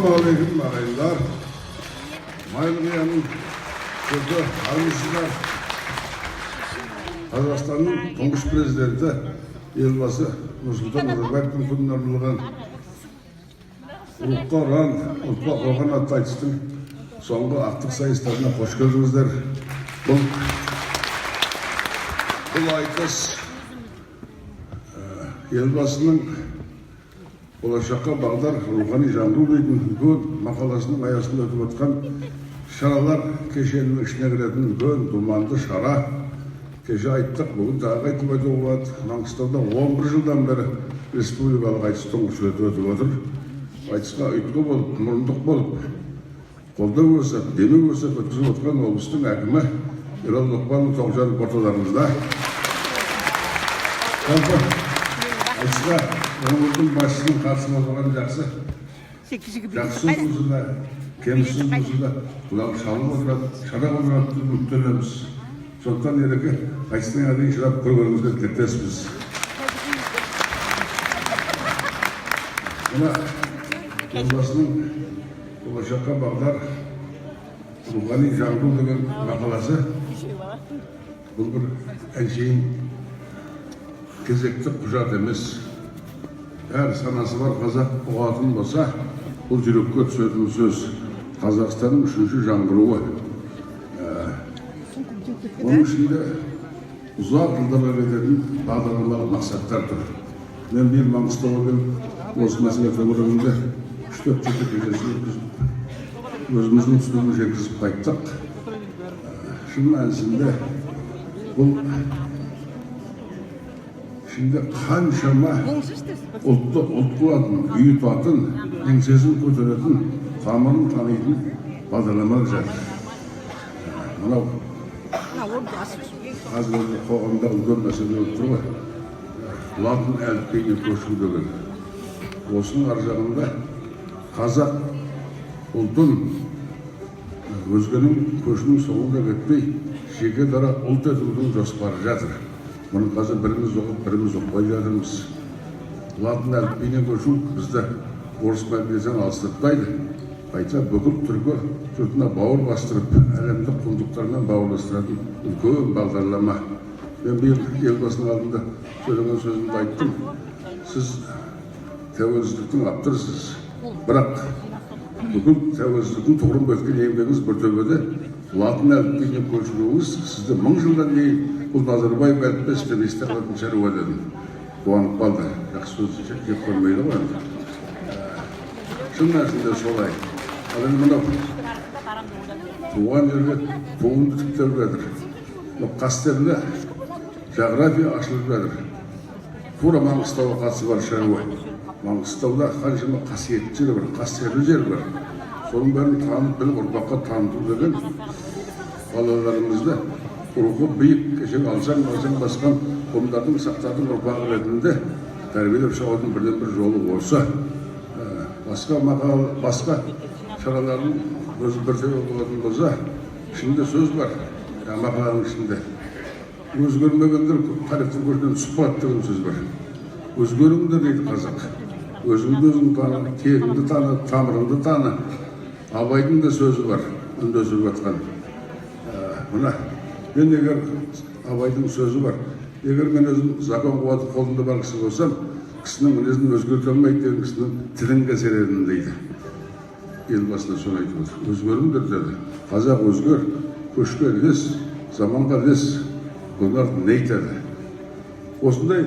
Assalamualaikum ағайындар. Майлығияның сөзі армысыздар. Қазақстанның тұңғыш президенті елбасы Нұрсұлтан Назарбаевтың күніне арналған ұлтқа ұран, ұлтқа қорған атты айтыстың соңғы ақтық сайыстарына қош келдіңіздер. Бұл айтыс елбасының болашаққа бағдар рухани жаңғыру дейтін үлкен мақаласының аясында өтіп отқан шаралар кешенінің ішіне кіретін үлкен думанды шара. Кеше айттық, бүгін тағы айтып айтуға болады. Маңғыстауда 11 жылдан бері республикалық айтыс тұңғыш рет өтіп отыр. Айтысқа ұйытқы болып, мұрындық болып, қолдау көрсетіп, демеу көрсетіп өткізіп отқан облыстың әкімі Ералы Тоқпанов Тоғжанов орталарыңызда. Айтысқа өңірдің басшысының қатысып отырған жақсы сөз болса да, кемші сөз болса да, құлағы шалып отырады, шара отырады деп үміттенеміз. Сондықтан ереке айтыстың дейін шырап көргенімізге тілектеспіз. Мына елбасының болашаққа бағдар рухани жаңғыру деген мақаласы бұл бір әншейін кезекті құжат емес. Әр санасы бар қазақ ұғатын болса, бұл жүрекке түсетін сөз. Қазақстанның үшінші жаңғыруы. Оның ішінде ұзақ жылдарға кететін бағдарламалық мақсаттар тұр. Мен биыл Маңғыстауға келіп, осы мәселе төңірегінде 3-4 кездесу өткізіп, өзіміздің түсінігін жеткізіп қайттық. Шын мәнісінде бұл şimdi қаншама ұлт қылатын, үйітатын, еңсесін көтеретін, тамырын танитын бағдарламалар жатыр. Мынау қазіргі қоғамда үлкен мәселе болып тұр ғой. Латын әліпбиіне көшу деген. Осының ар жағында қазақ ұлтын өзгенің көшінің соңында кетпей, жеке дара ұлт етудің жоспары жатыр. Мұны қазір біріміз оқып, біріміз оқпай жатырмыз. Латын әліпбиіне көшу бізді орыс мәдениетінен алыстатпайды. Қайта бүкіл түркі жұртына бауыр бастырып, әлемдік құндылықтармен бауырластыратын үлкен бағдарлама. Мен биыл елбасының алдында сөйлеген сөзімді айттым. Сіз тәуелсіздіктің авторысыз. Бірақ бүкіл тәуелсіздіктің тұғырын бекіткен еңбегіңіз бір төбеде латын әліпбиіне көшіруіңіз сізді 1000 жылдан кейін бұл Назарбаев әліппесімен есте қалатын шаруа дедім. Қуанып қалды. Жақсы сөз жек көрмейді ғой. Шын мәнісінде солай. Ал енді мынау туған жерге туынды тіктеліп жатыр. Қастерлі жағрафия ашылып жатыр. Тура Маңғыстауға қатысы бар шаруа. Маңғыстауда қаншама қасиетті жері бар, қастерлі жері бар. Соның бәрін танып, біліп, ұрпаққа таныту деген балаларымызды рухы биік, кешегі алшаң басқан қомдардың сақтардың ұрпағы ретінде тәрбиелеп шығудың бірден бір жолы осы. Басқа шаралардың өзі бір себеп болатын болса, ішінде сөз бар, мақаланың ішінде. Өзгермегендер тарихтың көшінен сұхбат деген сөз бар. Өзгеріңдер дейді қазақ. Өзіңді өзің таны, тегіңді таны, тамырыңды таны. Абайдың да сөзі бар, үндесіп жатқан. Мына, мен егер Абайдың сөзі бар, егер мен өзім закон қуаты қолында бар кісі болсам, кісінің мінезін өзгерте алмайды деген кісінің тілін кесер едім дейді. Елбасына соны айтып отыр. Өзгеріңдер деді. Қазақ өзгер, көшке ілес, заманға ілес. Бұлар не айтады? Осындай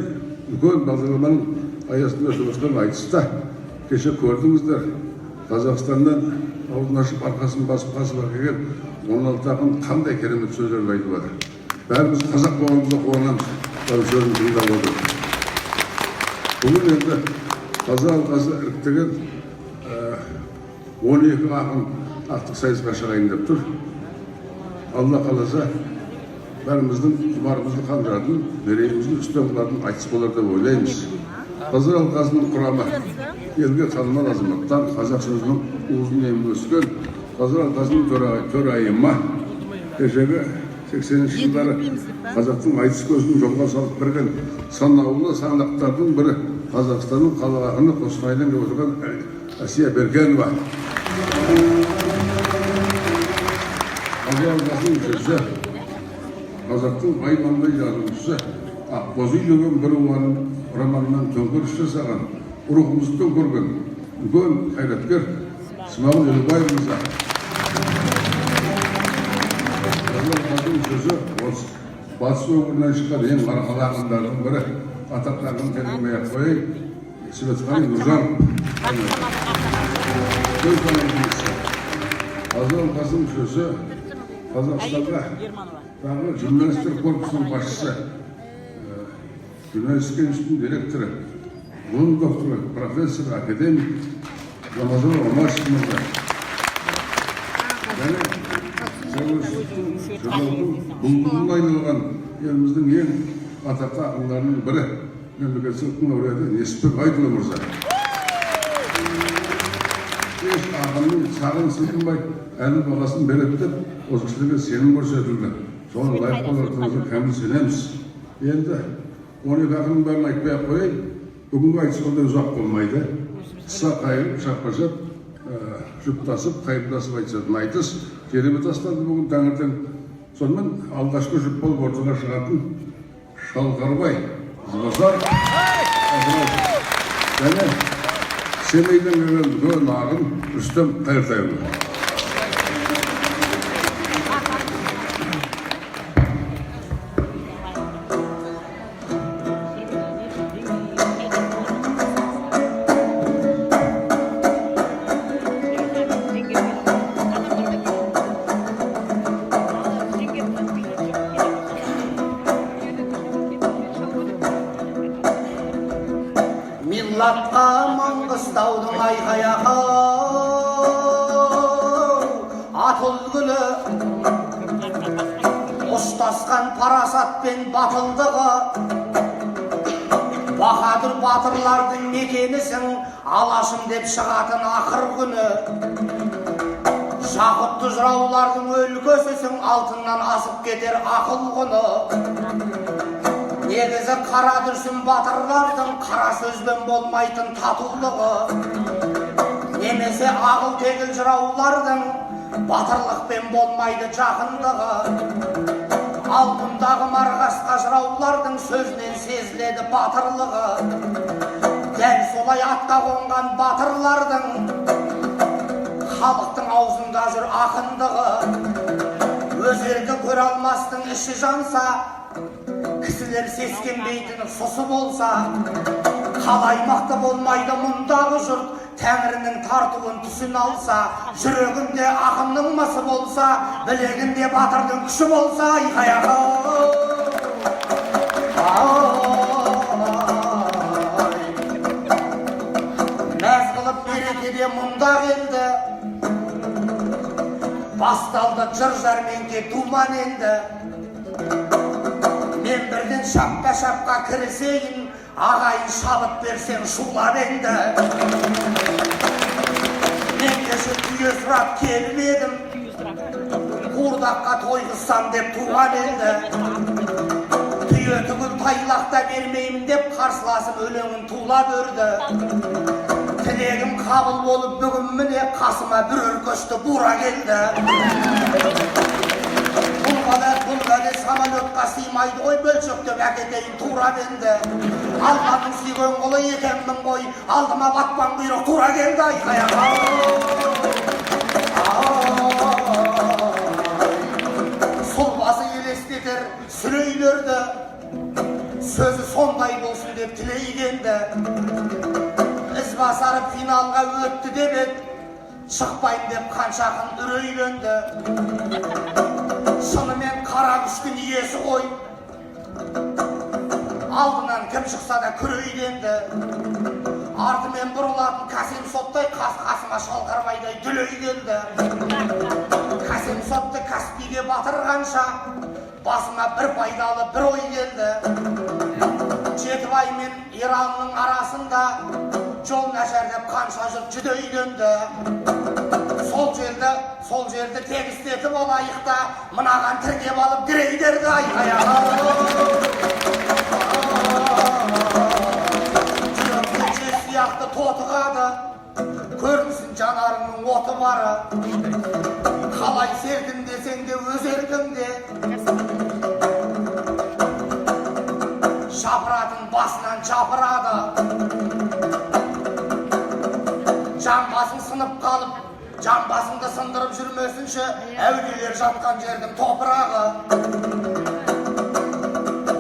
үлкен бағдарламаның аясында өтіп жатқан айтыста кеше көрдіңіздер. Қазақстаннан аузын ашып арқасын басып қасыға келген 16 ақын қандай керемет сөздерді айтып жатыр. Бәріміз қазақ болғанымызда қуанамыз. Сөзін тыңдап отыр. Бүгін енді қазақ алқасы іріктеген 12 ақын ақтық сайысқа шығайын деп тұр. Алла қаласа бәріміздің құмарымызды қандыратын, мерейімізді үстем қылатын айтыс болар деп ойлаймыз. Қазақ алқасының құрамы елге танымал азаматтар, қазақ сөзінің уызын емін өскен қазақ алқасының төрайымы кешегі 80-ші жылдары қазақтың айтыс көзін жолға салып берген санаулы саңлақтардың бірі Қазақстанның қала ақыны Қостанайдан келіп отырған Әсия Беркенова. Қазағымыздың сөзі, қазақтың баймандай жазушысы Ақбозы деген бір романынан төңкеріс жасаған, рухымызды төңкерген үлкен қайраткер Смағұл Елубаев мырза. Қазағымыздың сөзі осы батыс өңірінен шыққан ең марқалы ақындардың бірі, атақты ақын келмей-ақ қояйын, Светқали Нұржанов. Қазағымыздың сөзі Қазақстанға тағы журналистер корпусының басшысы, журналистика институтының директоры, ғылым докторы, профессор, академик Рамазан Омашев мырза. Және журналдың бұлбұлына айналған еліміздің ең атақты ақындарының бірі, мемлекет сыйлықтың лауреаты Несіпбек Айтұлы мырза. Еш ақынның сағын сылтынбай әлі бағасын береді деп, осы кісілерге сенім көрсетілді. Соны лайық болатыныңызға кәміл сенеміз. Енді 12 ақынның бәрін айтпай-ақ қояйын, бүгінгі айтыс ондай ұзақ болмайды. Қыса қайырып, шапқашап, жұптасып, қайырдасып айтысатын айтыс. Керемет тастады бүгін таңертең. Сонымен алғашқы жұп болып ортаға шығатын Шалқарбай, Ізбасар, және Семейден келген үлкен ақын Рүстем Қайыртайұлы. Миллатқа Маңғыстаудың айқаяқы атыл гүлі, ұштасқан парасат пен батылдығы, баһадүр батырлардың мекенісің, алашым деп шығатын ақыр күні. Жақұтты жыраулардың өлкөсісің, алтыннан асып кетер ақыл құны. Негізі қара дүрсін батырлардың, қара сөзбен болмайтын татулығы. Немесе ағыл тегіл жыраулардың, батырлықпен болмайды жақындығы. Алтындағы марғасқа жыраулардың сөзінен сезіледі батырлығы. Дәл солай атқа қонған батырлардың, халықтың аузында жүр ақындығы. Өзерді көре алмастың іші жанса, кісілер сескенбейтін сұсы болса, қалай мықты болмайды мұндағы жұрт, Тәңірінің тартуын түсін алса, жүрегінде ақынның мысы болса, білегінде батырдың күші болса, айқаяғы. Мәз қылып берекеде мұнда келді, басталды жыр жәрменке думан енді. Мен бірден шапқа кірісейін, ағайын шабыт берсең шулап енді. Мен кеше түйе сұрап келмедім, қуырдаққа тойғызсам деп туған енді. Түйе түгіл тайлақта бермеймін деп қарсыласып өлеңін тулап өрді. Тілегім қабыл болып бүгін міне қасыма бір өркөшті бура келді. Бұл ғады самолетқа сыймайды ғой, бөлшектеп әкетейін турап енді. Алланың сүйген құлы екенмін ғой, алдыма батпан құйрық тура келді айқаяға. Сұлбасы елестетер сүрейлерді, сөзі сондай болсын деп тілейгенді. Ізбасар финалға өтті деп ед, шықпайын деп қаншақын үрейленді. Шынымен қара күшкін иесі ғой, алдынан кім шықса да күрейленді. Артымен бұрылатын Қасем Соттай қасыма Шалқарбайдай дүлей келді. Қасем Сотты Каспийге батырғанша, басыма бір пайдалы бір ой келді. Жетібай мен Иранның арасында жол нашар деп қанша жұрт жүдейленді. Сол жерді тегістетіп олайықта, мынаған тіркеп алып грейдерді айқаяға. Жүректе жез сияқты тотығады, көрінсін жанарыңның оты бары, қалай сердім десең де өз еркіңде, жапыратын басынан жапырады, жамбасың сынып қалып, жамбасыңды сындырып жүрмесінші, әулиелер жатқан жердің топырағы.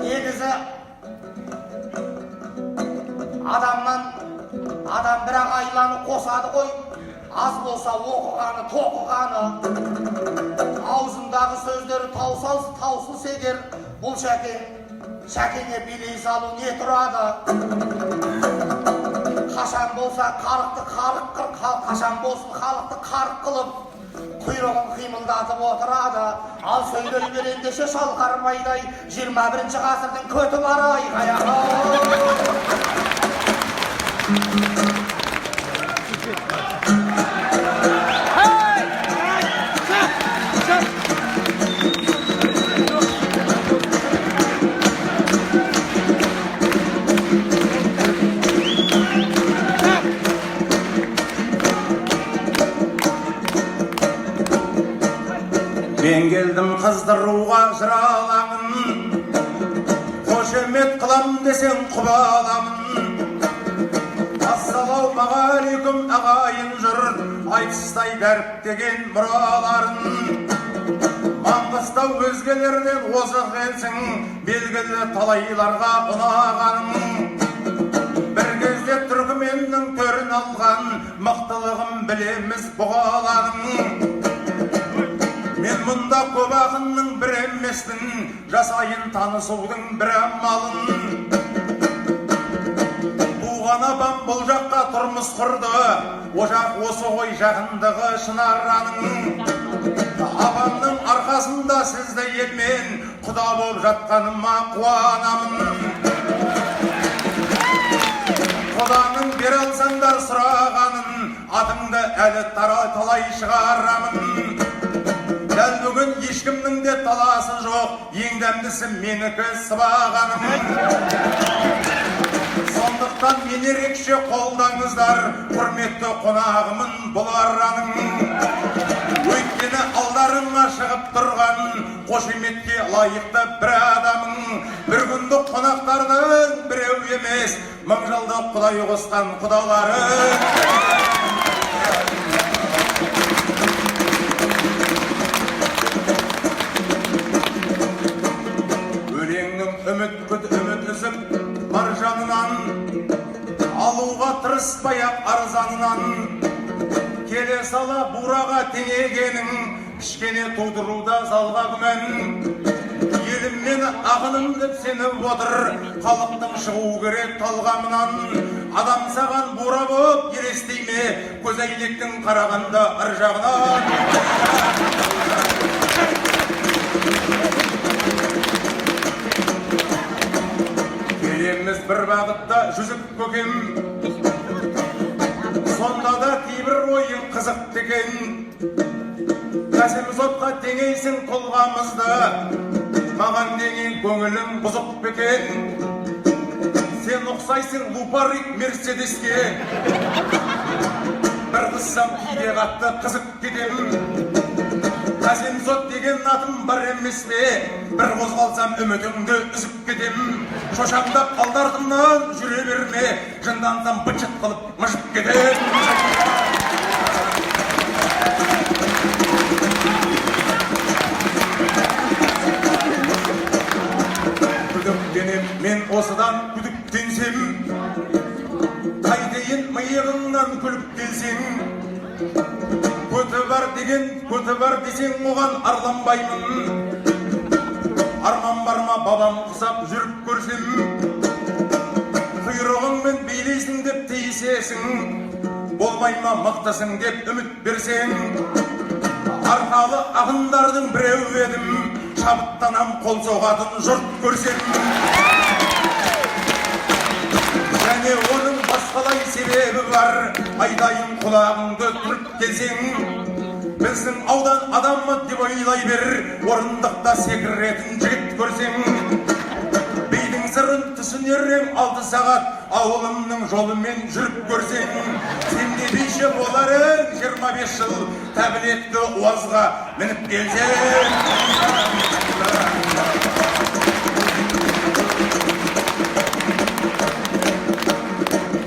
Негізі адам бірақ айланы қосады ғой, аз болса оқығаны, тоқығаны. Аузындағы сөздері таусылс егер, бұл шәкеңе билей салу не тұрады? Қашан болса қашан болсын халықты қарық қылып, құйрығын қимылдатып отырады. Ал сөйлей бергенше шалқармайдай 21-ші ғасырдың көті бар айғаяғы. Мен келдім қыздыруға жыраламын, қошемет қылам десең құбаламын. Ассалаумағалейкум ағайын жұрт, айтыстай дәріптеген мұраларын. Маңғыстау өзгелерден озық елсің, белгілі талайларға ұнағаның. Бір кезде түркіменнің төрін алған, мықтылығын білеміз бұғаланың. Мен мұнда көп ақынның бір емеспін, жасайын танысудың бір амалын. Буған апам бұл жаққа тұрмыс құрды, ожақ осы ғой жақындығы шынараның. Апамның арқасында сізді елмен құда болып жатқаныма қуанамын. Құданың бере алсаңдар сұрағанын, атыңды әлі талай шығарамын. Дәл бүгін ешкімнің де таласы жоқ, ең дәмдісі менікі сыбағаным. Сондықтан мен ерекше қолдаңыздар, құрметті қонағымын бұл араның. Өйткені алдарыңа шығып тұрған, қошеметке лайықты бір адамың. Бір күндік қонақтардың біреу емес, мың жылдық құдай қосқан құдалары. Үміт үзіп бар жанынан, алуға тырыспай-ақ арзанынан. Келе сала бураға теңегенің, кішкене тудыруда залға күмән. Елім мені ақыным деп сеніп отыр, халықтың шығу керек талғамынан. Адам саған бура боп елестей ме, көзәйнектің қарағанда ар жағынан. Келеміз бір бағытта жүзіп көкем, сонда да кейбір ойын қызықты екен. Қасым сотқа теңейсің тұлғамызды, маған деген көңілім бұзық бекен. Сен ұқсайсың лупарик мерседеске, бір қыссам кейде қатты қызып кетем. Қасым сот деген атым бар емес пе, бір қозғалсам үмітіңді үзіп кетем. Шошаңдап алдартымнан жүре берме, жындансам бычыт қылып мұжып кетем. Күдіктенем мен осыдан күдіктенсем, қайтейін миығыңнан күліп келсең. Көті бар десең оған арланбаймын. Арман бар ма бабам құсап жүріп көрсем, құйрығыңмен билейсің деп тиісесің, болмай ма мықтысың деп үміт берсең. Арқалы ақындардың біреу едім, шабыттанам қол соғатын жұрт көрсем. Және оның басқалай себебі бар, айтайын құлағыңды түріп келсең. Біздің аудан адамы деп ойлай бер, орындықта секіретін жігіт көрсең. Бейдің сырын түсінерем 6 сағат, ауылымның жолымен жүріп көрсең, сен не бейші боларың 25 жыл тәбілетті уазға мініп келсең.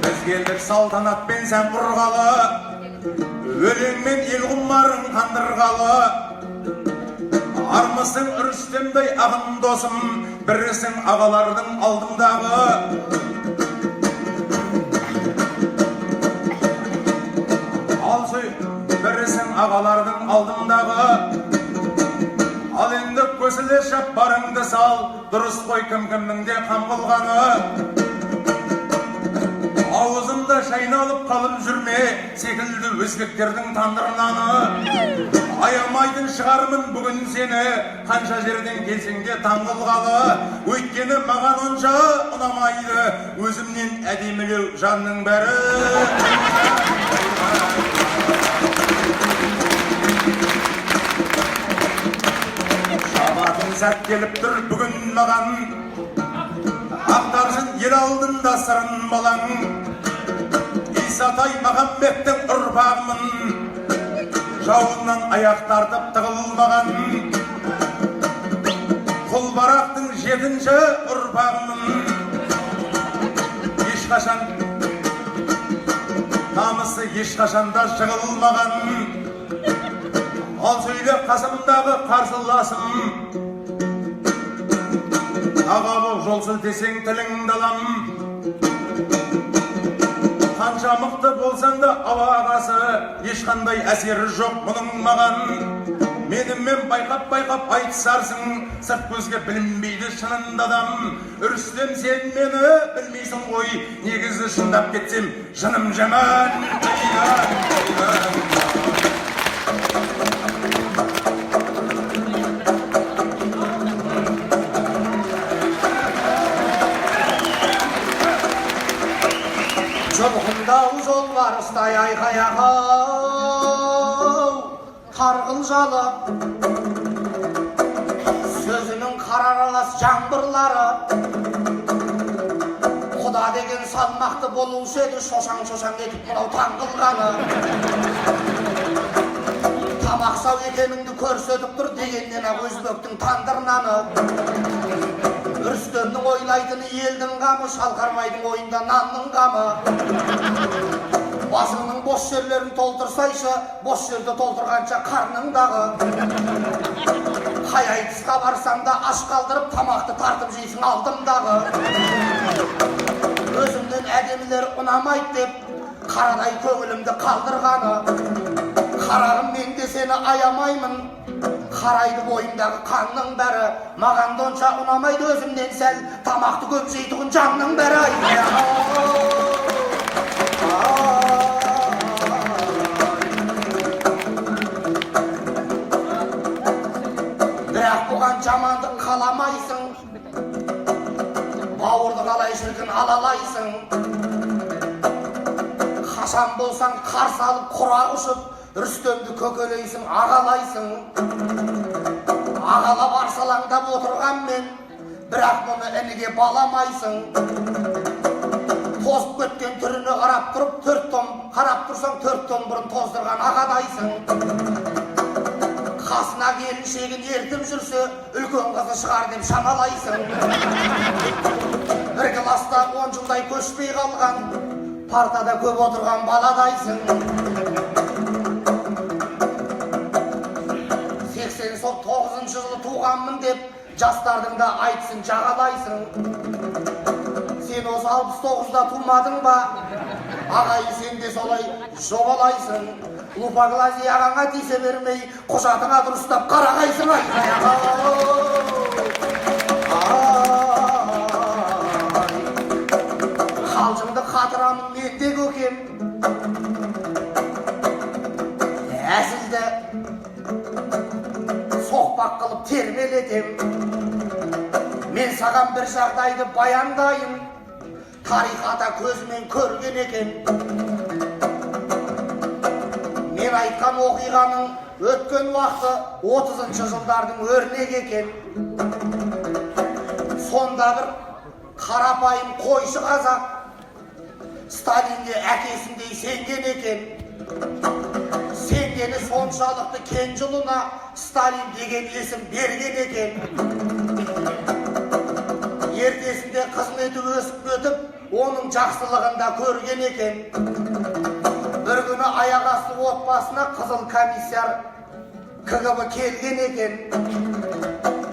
Біз келдік салтанатпен сән құрғалы, өлеңмен ел құмарың қандырғалы. Армысың Рүстемдей ағын досым, бірісің ағалардың алдымдағы. Бірісің ағалардың алдымдағы. Ал енді көсіле шап барыңды сал, дұрыс қой кім-кімнің де қам қылғаны. Ауызымда шайналып қалып жүрме, секілді өзбектердің тандырнаны. Аямайтын шығармын бүгін сені, қанша жерден келсең де таң қылғалы. Өйткені маған онша ұнамайды, өзімнен әдемілеу жанның бәрі. Шабатын сәт келіп тұр бүгін маған, ақтарсын ел алдында сырын балаң. Исатай Мағамбеттің ұрпағымын, жауыннан аяқ тартып тығылмаған. Құлбарақтың 7-ші ұрпағымын, ешқашан намысы ешқашанда жығылмаған. Ал сөйле қасымдағы қарсыласым, аға боп жол сілтесең тіліңді алам. Қанша мықты болсаң да ағасы, ешқандай әсері жоқ мұның маған. Менімен байқап айтысарсың, сырт көзге білінбейді шынында адам. Рүстем, сен мені білмейсің ғой, негізі шындап кетсем жыным жаман. Жолғындау жолбарыстай айқай-ағау, тарғыл жалы, сөзінің қараралас жаңбырлары. Құда деген салмақты болушы еді, шошаң-шошаң етіп мынау таңғылғаны. Тамақсау екеніңді көрсетіп тұр дегеннен-ақ өзбектің тандырнаны. Рүстемнің ойлайтыны елдің қамы, Шалқарбайдың ойында нанның қамы. Басыңның бос жерлерін толтырсайшы, бос жерді толтырғанша қарныңдағы. Қай айтысқа барсаң да аш қалдырып, тамақты тартып жейсің алдымдағы. Өзімнен әдемілер ұнамайды деп, қарадай көңілімді қалдырғаны. Қарағым, мен де сені аямаймын, қарайды бойымдағы қанның бәрі. Маған донша ұнамайды өзімнен сәл, тамақты көп жейтұғын жанның бәрі. Бірақ бұған жамандық қаламайсың, бауырды қалай шіркін алалайсың. Қашан болсаң қарсы алып құрақ ұшып, Рүстемді көкелейсің, ағалайсың. Ағалап арсалаңдап отырған мен, бірақ мұны ініге баламайсың. Тозып кеткен түріне қарап тұрып, 4 том, қарап тұрсаң 4 том бұрын тоздырған ағадайсың. Қасына келіншегін ертіп жүрсе, үлкен қызы шығар деп шамалайсың. Бір класста 10 жылдай көшпей қалған, партада көп отырған баладайсың. 89 жылы туғанмын деп, жастардың да айтсын жағалайсың. Сен осы 69-да тумадың ба? Ағайын, сен де солай жобалайсың. Лупаглази ағаңа тисе бермей, құжатыңа дұрыстап қарағайсың. Қалжыңды қатырамын мен де көкем, әзілді соқпақ қылып термелетем. Мен саған бір жағдайды баяндайын, тарихата көзімен көрген екен. Мен айтқан оқиғаның өткен уақыты 30-шы жылдардың өрнек екен. Сонда бір қарапайым қойшы қазақ Сталинге әкесіндей сенген екен. Сенгені соншалықты кенже ұлына Сталин деген есім берген екен. Ертесінде қызметі өсіп өтіп, оның жақсылығында көрген екен. Bir күні аяқ асты отбасына қызыл комиссар КГБ келген екен.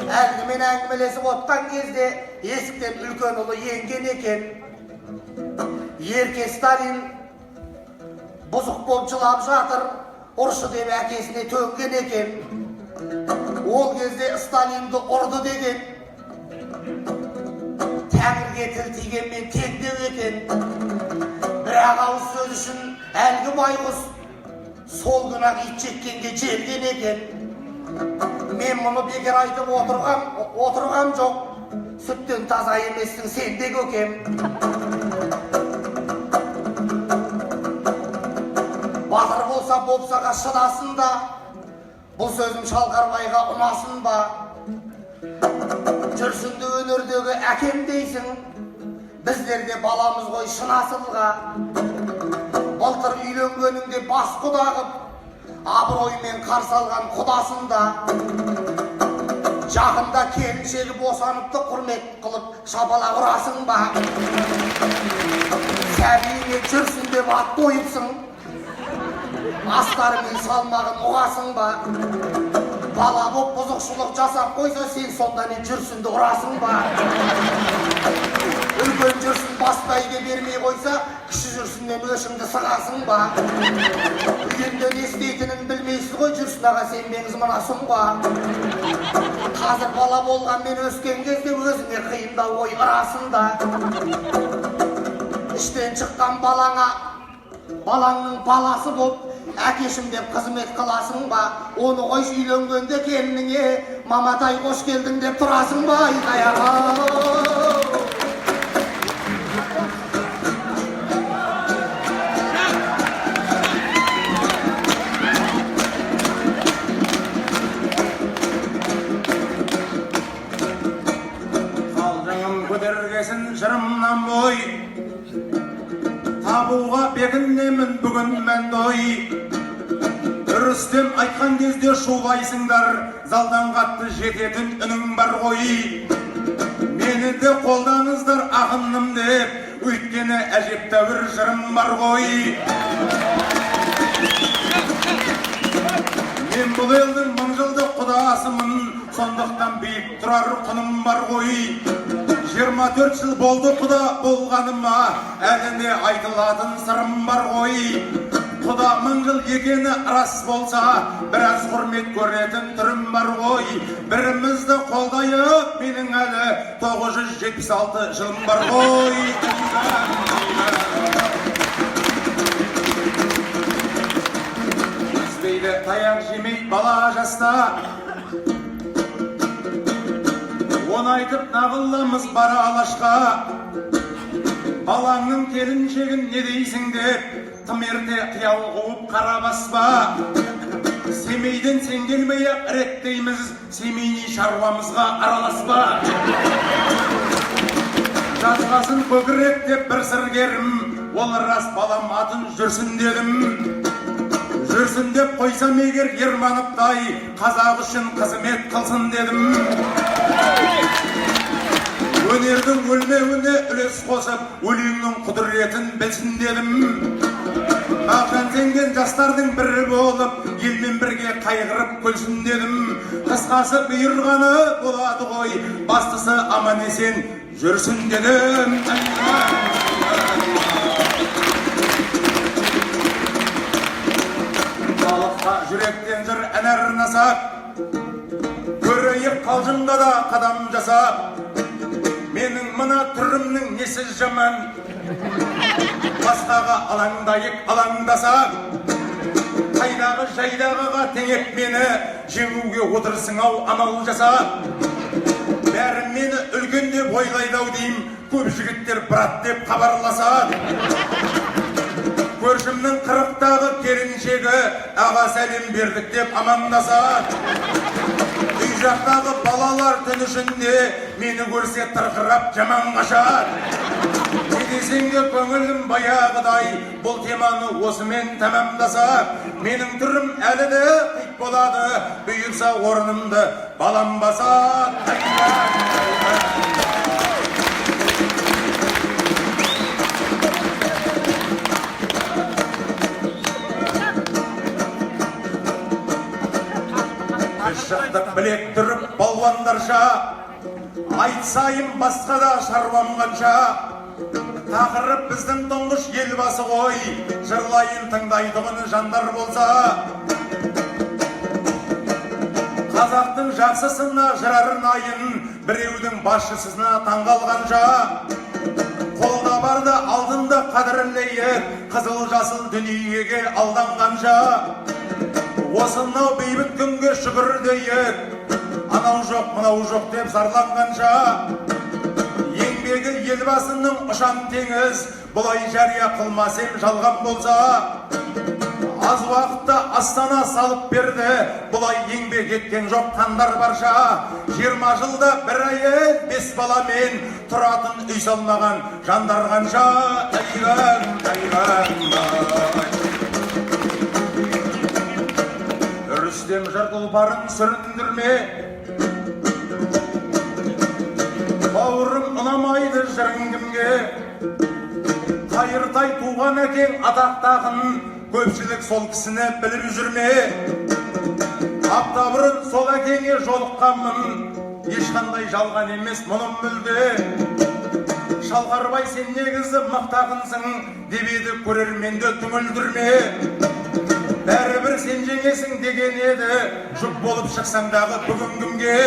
Әлгімен әңгімелесіп отқан кезде есіктен үлкен ұлы енген екен. Ерке Сталин бұзық болып жылап жатыр, ұршы деп әкесіне төнген екен. Ол кезде Сталинді ұрды деген тәңірге тіл тигенмен теңдеу екен. Бірақ ауыз сөз үшін әлгі байғұс сол күні-ақ ит жеккенге желген екен. Мен мұны бекер айтып отырғам жоқ. Сүттен таза емессің сен де көкем. Батыр болса бопсаға шыдасын да, бұл сөзім Шалқарбайға ұнасын ба? Жүрсінді өнердегі әкем дейсің, біздерде баламыз ғой шын асылға. Былтыр үйленгеніңде бас құда қып, абыроймен қарсы алған құдасында. Жақында келіншегі босаныпты құрмет қылып шапалақ ұрасың ба? Сәбиіне жүрсін деп ат қойыпсың, астарымен салмағын ұғасың ба? Бала боп бұзықшылық жасап қойса, сен сонда не жүрсінді ұрасың ба? Үлкен жүрсін баспайге бермей қойса, кіші жүрсіннен өшіңді сығасың ба? Үйінде не істейтінін білмейсіз ғой, жүрсін аға сенбеңіз мұнасың ба? Қазір бала болған мен өскен кезде өзіңе қиындау ой ырасында. Іштен шыққан балаңның баласы болып, әкешім деп қызмет қыласың ба? Оны қойшы үйленгенде келініңе Маматай қош келдің деп тұрасың ба? Айқаяға! Қалжыңым көтергесін жырымнан бой, табуға бекінемін бүгін мән дой. Рүстем айтқан кезде шулайсыңдар, залдан қатты жететін үнің бар ғой. Мені де қолдаңыздар ақыным деп, өйткені әжептәуір жырым бар ғой. Мен бұл елдің мың жылдық құдасымын, сондықтан биік тұрар құным бар ғой. 24 жыл болды құда болғаныма, әліне айтылатын сырым бар ғой. Құда мың жыл екені рас болса, біраз құрмет көретін түрім бар ғой. Бірімізді қолдайық, менің әлі 976 жылым бар ғой. Үзбейді таяқ жемей бала жаста, оны айтып нағыламыз бара алашқа. Балаңның келіншегін не дейсің деп, тым ерте қиял қуып қара баспа. Семейден сен келмей-ақ реттейміз, семейний шаруамызға араласпа. Жазғасын көкірек деп бір сыргерім, ол рас балам атын жүрсін дедім. Жүрсін деп қойсам егер Ермановтай, қазақ үшін қызмет қылсын дедім. Өнердің өлмеуіне үлес қосып, өлеңнің құдіретін білсін дедім. Мақтан сенген жастардың бірі болып, елмен бірге қайғырып күлсін дедім. Қысқасы бұйырғаны болады ғой, бастысы аман есен жүрсін дедім. Халыққа жүректен жыр ән арнасақ, көрейік қалжыңда да қадам жасап. Менің мына түрімнің несі жаман, басқаға алаңдайық алаңдасақ. Қайдағы жайдағыға теңеп мені, жеңуге отырсың ау амал жасап. Бәрі мені үлкен деп ойлайдау дейм, көп жігіттер брат деп хабарласады. Көршімнің қырықтағы келіншегі, аға сәлем бердік деп амандасады. Үй жақтағы балалар түн ішінде мені көрсе тырқырап жаман қашады. десең де көңілім баяғыдай, бұл теманы осымен тәмамдасақ, менің түрім әлі де қит болады, бұйырса орнымды балам басар. Шықтық білек түріп балуандарша, айтсайым басқа да шаруам қанша. Тақырып біздің тұңғыш елбасы ғой, жырлайын тыңдайтұғын жандар болса. Қазақтың жақсысына жырарын айын, біреудің басшысына таңғалғанша. Қолда барды алдында қадірлейік, қызыл жасыл дүниеге алданғанша. Осынау бейбіт күнге шүкір дейік, анау жоқ мынау жоқ деп зарланғанша. Еңбегі елбасының ұшан теңіз, бұлай жария қылмасем жалған болса. Аз уақытта Астана салып берді, бұлай еңбек еткен жоқ таңдар барша. 20 жылда бір әйел 5 баламен тұратын үй салмаған жандар қанша. Рүстем жыр тұлпарын сүріндірме, бауырым ұнамайды жырың кімге. Қайыртай туған әкең атақтағын, көпшілік сол кісіні біліп жүрме. Апта бұрын сол әкеңе жолыққанмын, ешқандай жалған емес мұным мүлде. Шалқарбай сен негізі мақтағынсың, деп еді көрерменді түңілдірме. Бәрібір сен жеңесің деген еді, жұп болып шықсаң дағы бүгін кімге.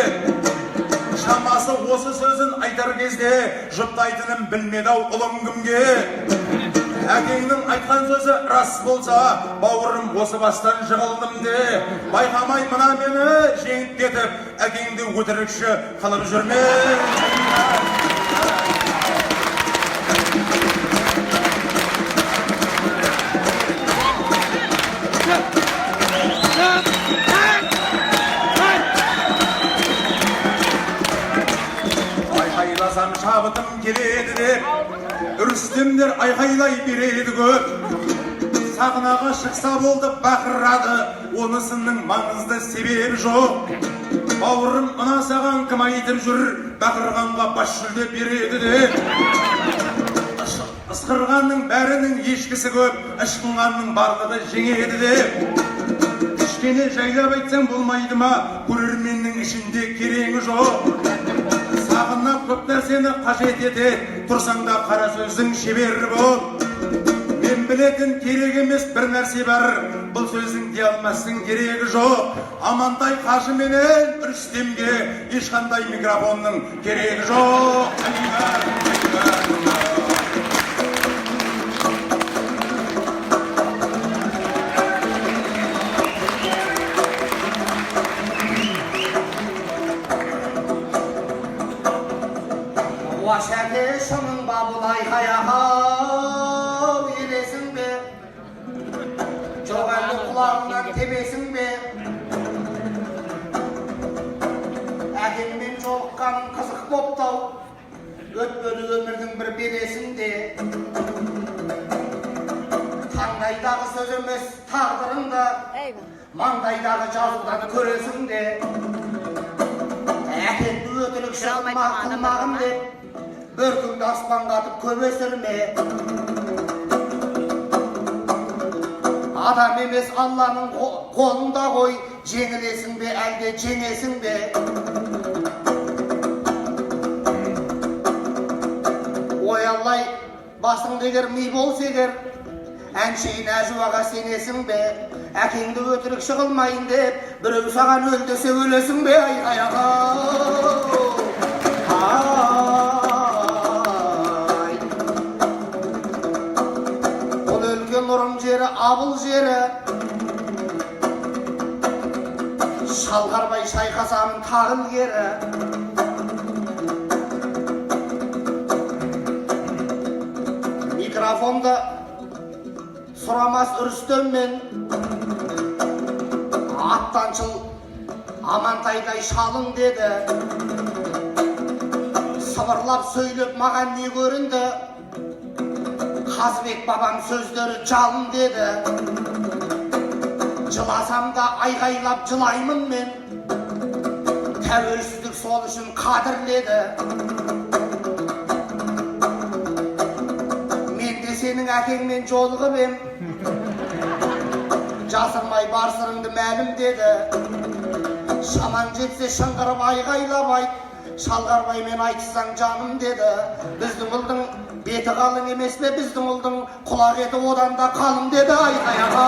Шамасы осы сөзін айтар кезде, жұптайтыным білмеді-ау ұлым кімге. Әкеңнің айтқан сөзі рас болса, бауырым осы бастан жығылдым де. Байқамай мына мені жеңіп кетіп, әкеңді өтірікші қылып жүрме. Айқайласам шабытым келеді деп, Рүстемдер айқайлай береді көп. Сахнаға шықса болды бақырады, онысының маңызды себебі жоқ. Бауырым мына саған кім айтып жүр, бақырғанға бас жүлде береді деп. Ысқырғанның бәрінің ешкісі көп, ышқынғанның барлығы жеңеді деп. Кішкене жайлап айтсаң болмайды ма, көрерменнің ішінде керегі жоқ. Сағынап көп нәрсені қажет етеді, тұрсаң да қара сөздің шебері бол. Мен білетін керек емес бір нәрсе бар, бұл сөздің де алмассың керегі жоқ. Амантай қажы менен Рүстемге ешқандай микрофонның керегі жоқ. Шәке шының бабылай қаяқау елесің бе, жоғайлы құлағынан тебесің бе. Әкеңмен жолыққан қызық боптау, өтпелі өмірдің бір белесінде. Таңдайдағы сөз емес тағдырыңда, маңдайдағы жазудан көресің де. Әкеңді өтілікші қылмағым деп, бөркіңді аспанға атып көп өсірме. Адам емес Алланың қолында ғой, жеңілесің бе әлде жеңесің бе. Ой Аллай, басыңды егер ми болса егер, әншейін әжуаға сенесің бе. Әкеңді өтірікші қылмайын деп, біреу саған өл десе өлесің бе. Нұрым жері, абыл жері, шалқарбай шайқасамын тағыл кері. Микрофонда сұрамас Рүстеммен, аттаншыл Амантайдай шалың деді. Сыбырлап сөйлеп маған не көрінді, Қазыбек бабам сөздері жалын деді. Жыласам да айғайлап жылаймын мен. Тәуелсіздік сол үшін қадірледі. Мен де сенің әкеңмен жолығып ем. Жасырмай бар сырыңды мәлім деді. Шаман жетсе шыңғырып айғайлап айт. Шалғарбаймен айтсаң жаным деді. Біздің ұлдың беті қалың емес пе, біздің ұлдың құлақ еті одан да қалың деді. Айқаяға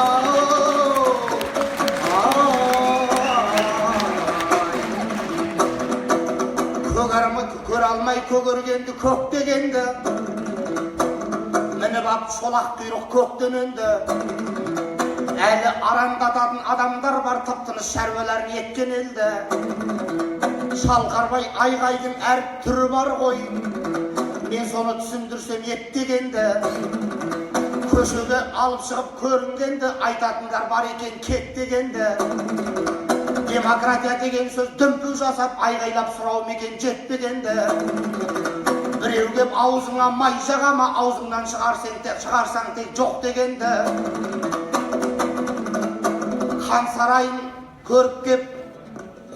көре алмай көгергенді көк дегенді. Мініп ап шолақ құйрық көктен өнді. Әлі арандататын адамдар бар, тып-тыныш шаруаларын еткен елді. Шалқарбай айғайдың әр түрі бар ғой. Мен соны түсіндірсем ет дегенді. Көшеге алып шығып көрінгенді, айтатындар бар екен кет дегенді. Демократия деген сөз дүмпу жасап айғайлап сұрау мекен жетпегенді. Біреу кеп аузыңа май жағама, аузыңнан шығарсаң тек жоқ дегенді. Хан сарайын көріп кеп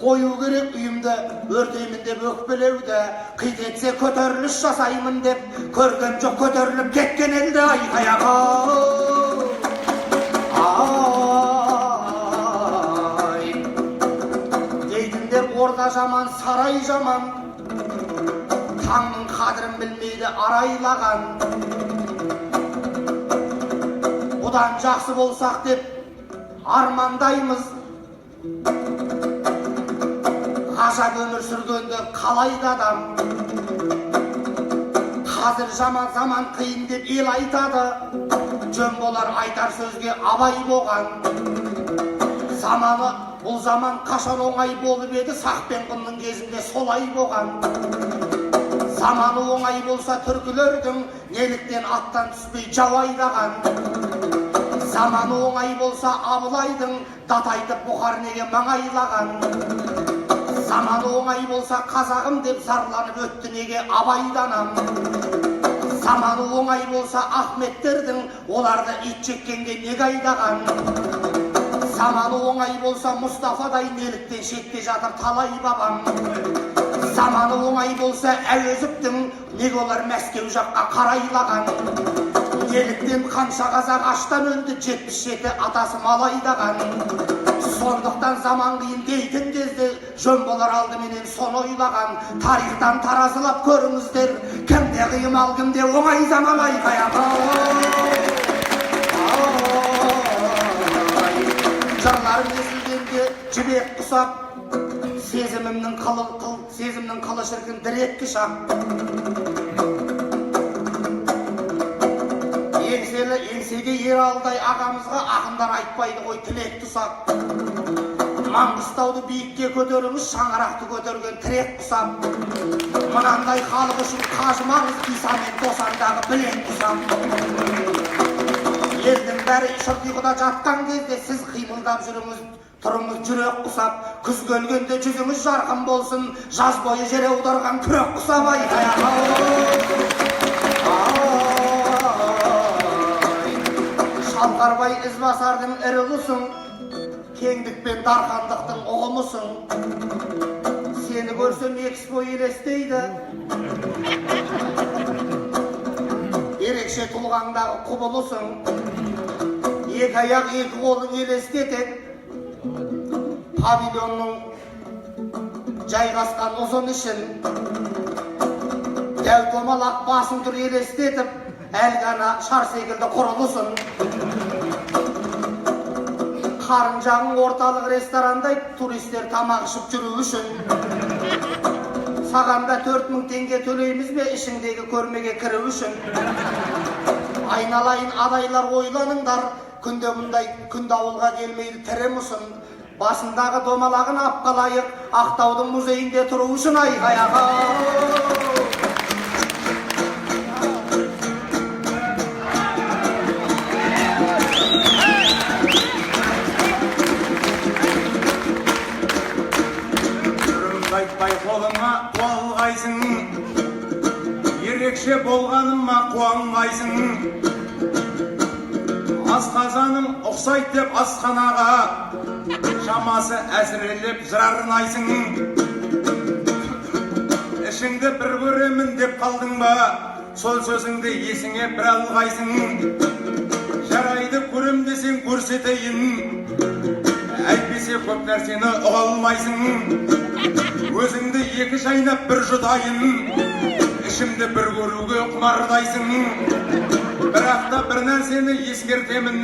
қою керек үйімді, өртеймін деп өкпелеуді. Қит етсе көтеріліс жасаймын деп көрген жоқ көтеріліп кеткен елді. Айқаяға дейтіндер орда жаман, сарай жаман. Таңның қадірін білмейді арайлаған. Бұдан жақсы болсақ деп армандаймыз. Ғажап өмір сүргенді қалайды адам. Қазір жаман заман қиын деп ел айтады. Жөн болар айтар сөзге абай болған. Заманы бұл заман қашан оңай болып еді, сақ пен құнның кезінде солай болған. Заманы оңай болса түркілердің неліктен аттан түспей жау айдаған. Заманы оңай болса Абылайдың дат айтып Бұхар неге маңайлаған. Заманы оңай болса қазағым деп зарланып өтті неге Абайданам. Заманы оңай болса Ахметтердің оларды ит жеккенге неге айдаған. Заманы оңай болса Мұстафадай неліктен шетте жатыр талай бабам. Заманы оңай болса Әуезовтің неге олар Мәскеу жаққа қарайлаған. Неліктен қанша қазақ аштан өлді, 77 атасы малайдаған. Сондықтан заман қиын дейтін кезде жөн болар алдыменен соны ойлаған. Тарихтан таразылап көріңіздер, кімде қиын ал кімде оңай заман. Айқаяға жырлар естілгенде жібек құсап, сезімімнің қылы шіркін діреткі шақ. Еңсеге ер алдай ағамызға ақындар айтпайды ғой тілек тұсап. Маңғыстауды биікке көтеріңіз, шаңырақты көтерген тірек құсап. Мынандай халық үшін қажымаңыз, Иса мен Досандағы білек құсап. Елдің бәрі шырт ұйқыда жатқан кезде сіз қимылдап жүріңіз, тұрыңыз жүрек құсап. Күз келгенде жүзіңіз жарқын болсын, жаз бойы жере аударған күрек құсап. Шалқарбай ізбасардың ірі ұлысың, кеңдік пен дархандықтың ұғымысың. Сені көрсем Экспо елестейді, ерекше тұлғаңдағы құбылысың. Екі аяқ екі қолың елестетеді, павильонның жайғасқан ұзын ішін. Дәл томалақ басын тұр елестетіп, әлгана шар секілді құрылысын. Қарынжағың орталық ресторандай туристер тамақ ішіп жүру үшін. Сағанда 4000 теңге төлейміз бе ішіңдегі көрмеге кіру үшін. Айналайын адайлар ойланыңдар, күнде мұндай күн дауылға келмейді тірі мұсын. Басындағы домалағын апқалайық, Ақтаудың музейінде тұру үшін. Айқаяға айтпай қолыма толғайсың, ерекше болғаныма қуанғайсың. Асқазаның ұқсайды деп асханаға, шамасы әсірелеп жырарын айсың. Ішіңді бір көремін деп қалдың ба, сол сөзіңді есіңе бір алғайсың. Жарайды көрем десең көрсетейін, әйтпесе көп нәрсені ұға алмайсың. Өзіңді екі шайнап бір жұтайын, ішімді бір көруге құмардайсың. Бірақ та бір нәрсені ескертемін,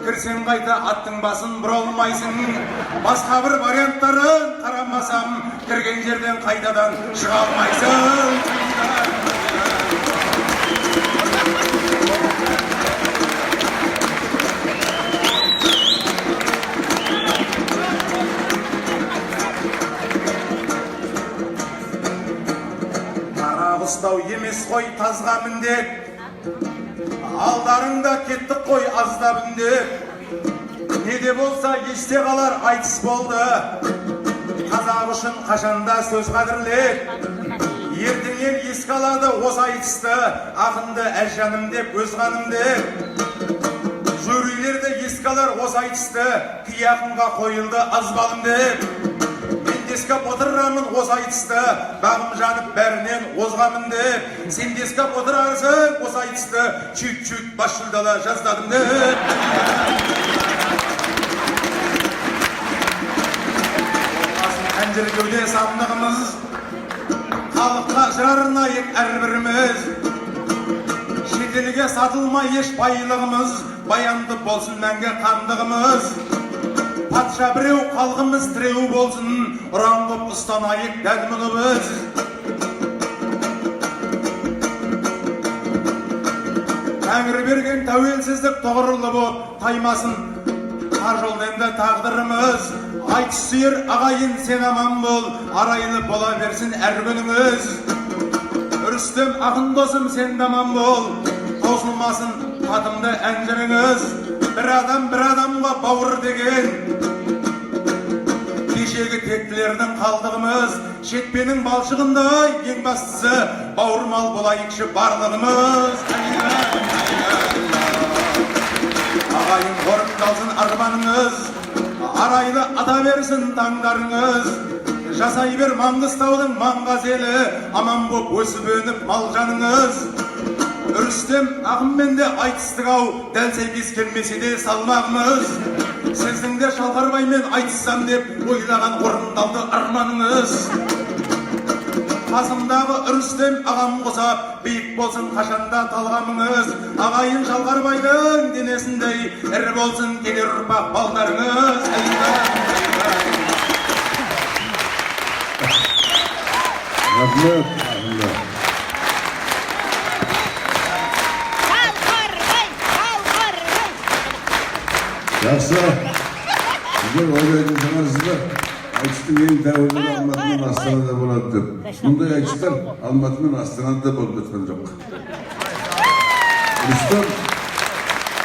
кірсең қайта аттың басын бұра алмайсың. Басқа бір варианттарын қарамасам, кірген жерден қайтадан шыға алмайсың. Қыстау емес қой тазға міндет, алдарыңда кеттік қой аздап үндеп. Не де болса есте қалар айтыс болды, қазақ үшін қашанда сөз қадірлет. Ертеңнен еске алады осы айтысты, ақынды әлжаным деп өз қаным деп. Жөрилер де еске алар осы айтысты, кей ақынға қойылды аз балым деп. Дескап отырамын осы айтысты, бағым жанып бәрінен озғамын деп. Сен дескап отырарсың осы айтысты, чүйт-чүйт бас жүлдала жаздадым деп. Әнжір кеуде сандығымыз, халыққа жырарнайық әрбіріміз. Шетелге сатылмай еш байлығымыз, баянды болсын мәңгі қандығымыз. Патша біреу, қалғымыз тіреу болсын, ұран қып ұстанайық дәл мұны біз. Тәңір берген тәуелсіздік тұғырлы боп таймасын, тар жолда тағдырымыз. Айтыс сүйер ағайын сен аман бол, арайлы бола берсін әр күніңіз. Үрістім ақын досым сен аман бол, таусылмасын татымды әнжіріңіз. Bir adamға бауыр деген, кешегі тектілердің қалдығымыз. Шетпенің балшығындай ең бастысы, бауырмал болайықшы барлығымыз. Ағайын орындалсын арманыңыз, арайлы ата берсін таңдарыңыз. Жасай бер Маңғыстаудың маңғазелі, аман боп өсіп өніп мал жаныңыз. Үрістем ақынмен де айтыстық ау, дәл сәйкес келмесе де салмағымыз. Сіздің де Шалқарбаймен айтыссам деп ойлаған орындалды арманыңыз. Қасымдағы Үрістем ағам қосап, биік болсын қашанда талғамыңыз. Ағайын Шалқарбайдың денесіндей, ірі болсын келер ұрпақ балдарыңыз. Рахмет. Жақсы, сіздер ойлайтынсыңарсыздар, айтыстың ең тәуелді Алматы мен Астанада болады деп. Мұндай айтыстар Алматы мен Астанада болып өткен жоқ. Рүстем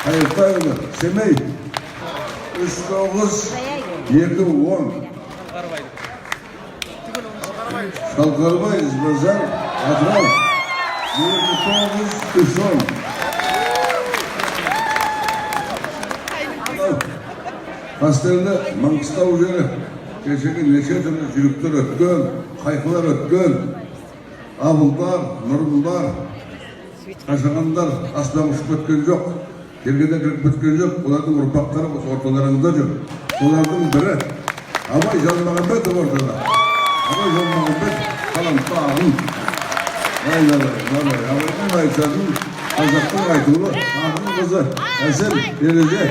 Қайыртайұлы, Семей, 39-2-10. Шалқарбай, Ізбазар, Атырау, 29-3-10. Қастерлі Маңғыстау жері кешегі неше түрлі жүріктер өткен, қайқылар өткен, абылдар, нұрылдар, қашағандар аспан ұшып өткен жоқ, келгенде кіріп өткен жоқ. Олардың ұрпақтары орталарында жүр. Солардың бірі Абай Жалмағамбетов ортада. Абай Жалмағамбетов қаламта ағын. Абайдың айтатын, қазақтың айтуы, ағын қызы, әсел, ереже.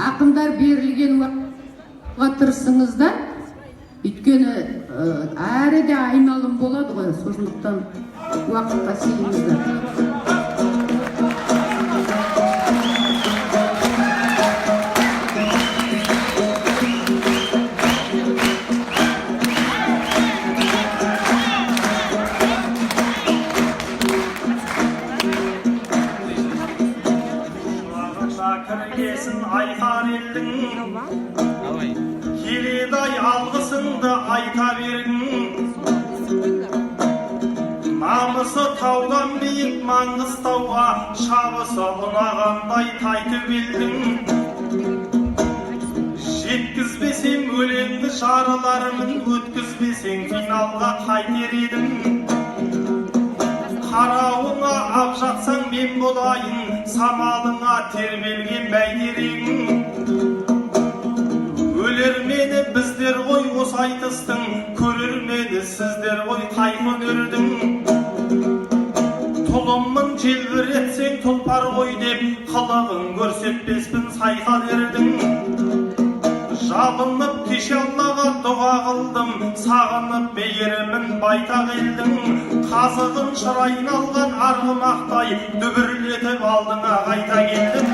Ақындар берілген уақытқа тырысыңыздар, өйткені әрі де айналым болады ғой, сондықтан уақытқа сыйыңыздар. айқар елдің келедай алғысыңды айта бергін намысы таудан биік Маңғыстауға шабысы ұнағандай Тайтөбелдің жеткізбесем өлеңді жарылармын өткізбесең финалға қайтер едім қарауыңа ап жатсаң мен болайын самалыңа тербелген бәйтерегің өлермені біздер ғой осы айтыстың көрермені сіздер ғой қайғы өнердің тұлымын желбіретсең тұлпар ғой деп қылығын көрсетпеспін сайқал ердің жабынып кеше Аллаға дұға қылдым сағынып мейірімін байтақ елдің қазығын шырайын алған арғымақтай дүбірлетіп алдыңа қайта келдім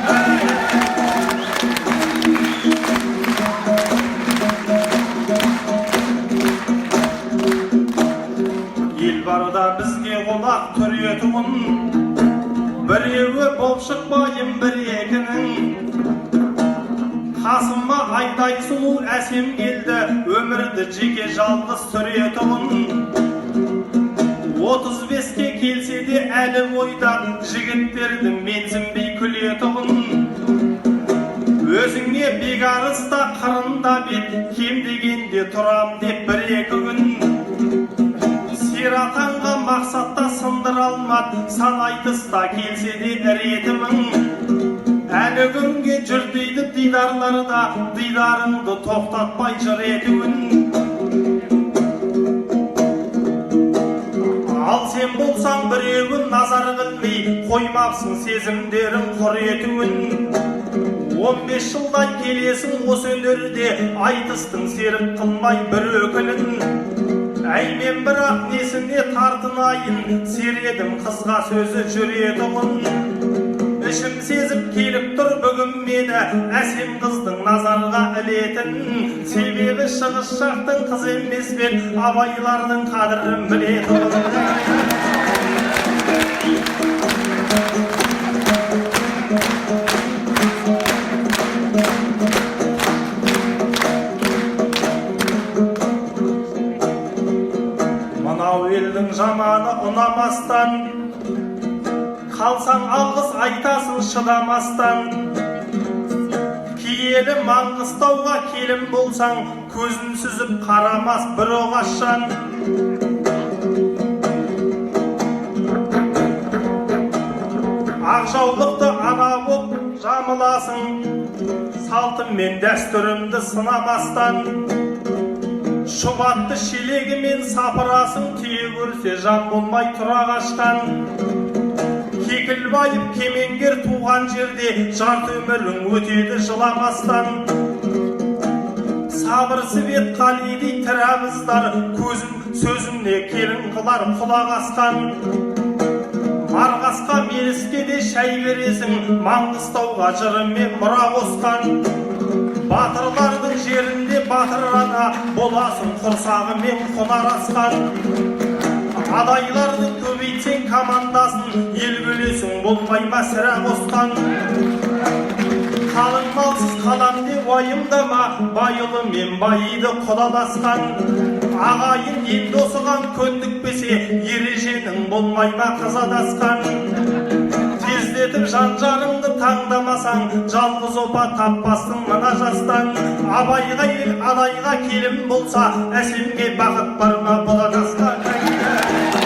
ел барда бізге қолақ түретуін біреуі болып шықпайын бір екінің қасыма айдай сұлу әсем келді өмірді жеке жалғыз сүретуін 35-ке келсе де әлі ойда жігіттердің менсінбей күлетуін өзіңе бекарыста қырында бет кем дегенде тұрам деп бір екі күн сиратанға мақсатта сындыр алмат сан айтыста келсе де ретімің әлі күнге жүр дейді дидарларда дидарыңды тоқтатпай жыр етуін ал сен болсаң біреуін назар қылмай қоймапсың сезімдерін құр етуін 15 жылдай келесің осы өнерде айтыстың серік қылмай бір өкілін әй мен бірақ несіне тартынайын середім қызға сөзі жүретұғын ішім сезіп келіп тұр бүгін мені әсем қыздың назарға ілетін себебі шығыс жақтың қыз емес пен абайлардың қадірін білетін мынау елдің жаманы ұнамастан қалсаң алғыс айтасың шыдамастан киелі Маңғыстауға келін болсаң көзін сүзіп қарамас бір оғашан ақжаулықты ана боп жамыласың салтым мен дәстүрімді сынамастан шұбатты шелегімен сапырасың түйе көрсе жан болмай тұра қашқан кекілбайып кемеңгер туған жерде жарты өмірің өтеді жыламастан сабырсыз бет қалиди тірәбіздар көзім сөзімне келін қылар құлақ асқан марғасқа меліске де шай бересің Маңғыстауға жырымен мұра қосқан батырлардың жерінде батыр ана боласың құрсағымен құнар асқан адайларды көбейтсең командасын ел бөлесің болмай ма сірә қосқан қалың малсыз қалам деп уайымдама байылы мен байиды құдаласқан ағайын енді осыған көндікпесе ереженің болмай ма қыз адасқан тездетіп жан жарыңды таңдамасаң жалғыз опа таппассың мына жастан абайға ел адайға келін болса әсемге бақыт бар ма бұл адасқан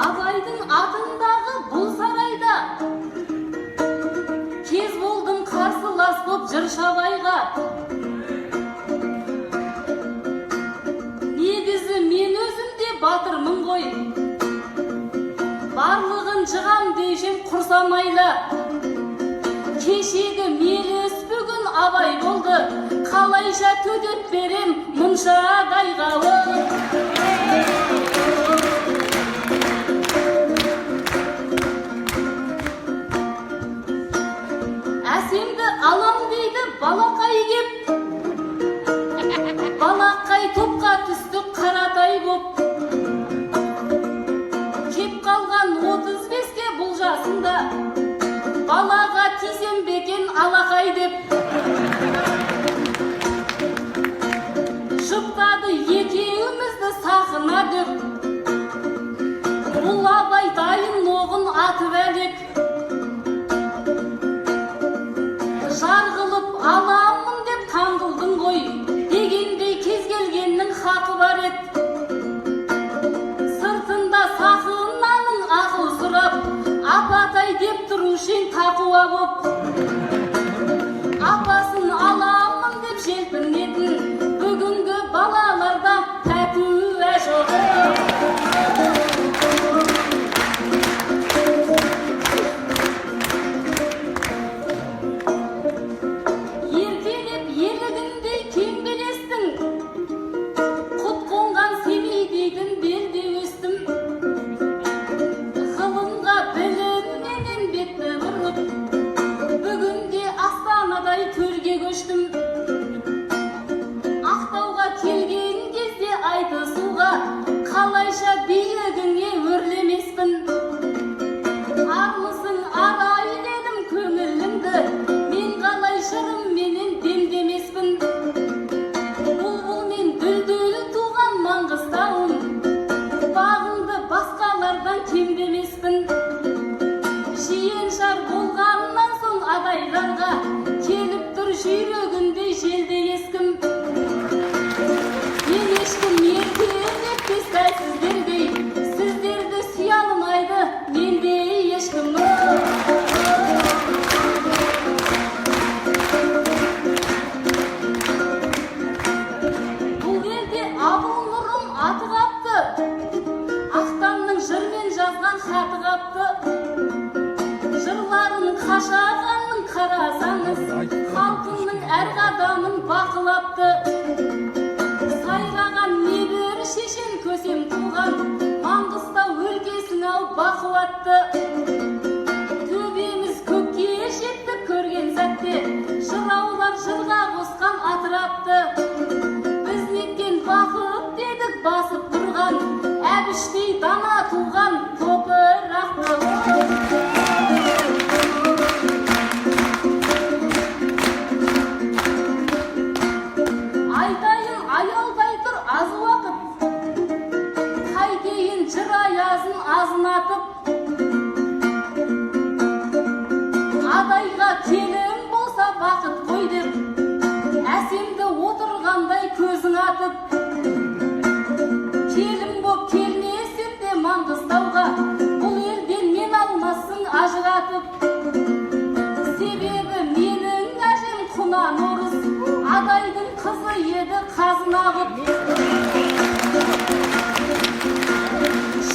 Абайдың атындағы бұл сарайда кез болдым қарсылас боп жыршабайға негізі мен өзім де батырмын ғой барлығын жығам дейшім құрсамайла кешегі меліс бүгін абай болды қалайша төтеп берем мұнша дайғалы алақай кеп балақай топқа түсті қаратай боп кеп қалған 35-ке бұл жасында балаға тисем бекен алақай деп жұптады екеумізді сақына дөп бұл абай дайын оғын атып әлек жар қылып аламын деп таңғылдың ғой дегендей кез келгеннің хақы бар ед сыртында сақынаның ақыл сұрап апатай деп тұрушың тақуа боп апасын аламын деп желпінетін бүгінгі балаларда пәтуа жоқ еркелеп елігіндей кеңбелестің құт қонған семей дейтін белде өстім ғылымға білімменен бетті бұрып бүгінде астанадай төрге көштім ақтауға келген кезде айтысуға қалайша биігіңе өрлемеспін армысың арайледім көңіліңді мен қалай жырымменен демдемеспін бұлбұл мен дүлдүл туған Маңғыстауым бағыңды басқалардан кемдемеспін жиен жар болғаннан соң адайларға келіп тұр жүйрегіндей желде ескім мен ешкім еркелетпес дәл сіздердей сіздерді сүйе алмайды мендей ешкім бұл елде абыл нұрым аты қапты ақтанның жырмен жазған хаты қапты жырларын қашағанның қарасаңыз халқыңның әр қадамын бақылапты сайраған небір шешен көсем туған Маңғыстау өлкесің-ау бақуатты төбеміз көкке жетті көрген сәтте жыраулар жырға қосқан атырапты біз неткен бақыт дедік басып тұрған әбіштей дана туған топырақты айтайын аялдай тұр аз уақыт қайтейін жыр аязын азынатып адайға келін болса бақыт қой деп әсемді отырғандай көзің атып келін боп келмесем де Маңғыстауға бұл елден мен алмассың ажыратып себебі менің әжем құнан орыс адайдың қызы еді қазына ғып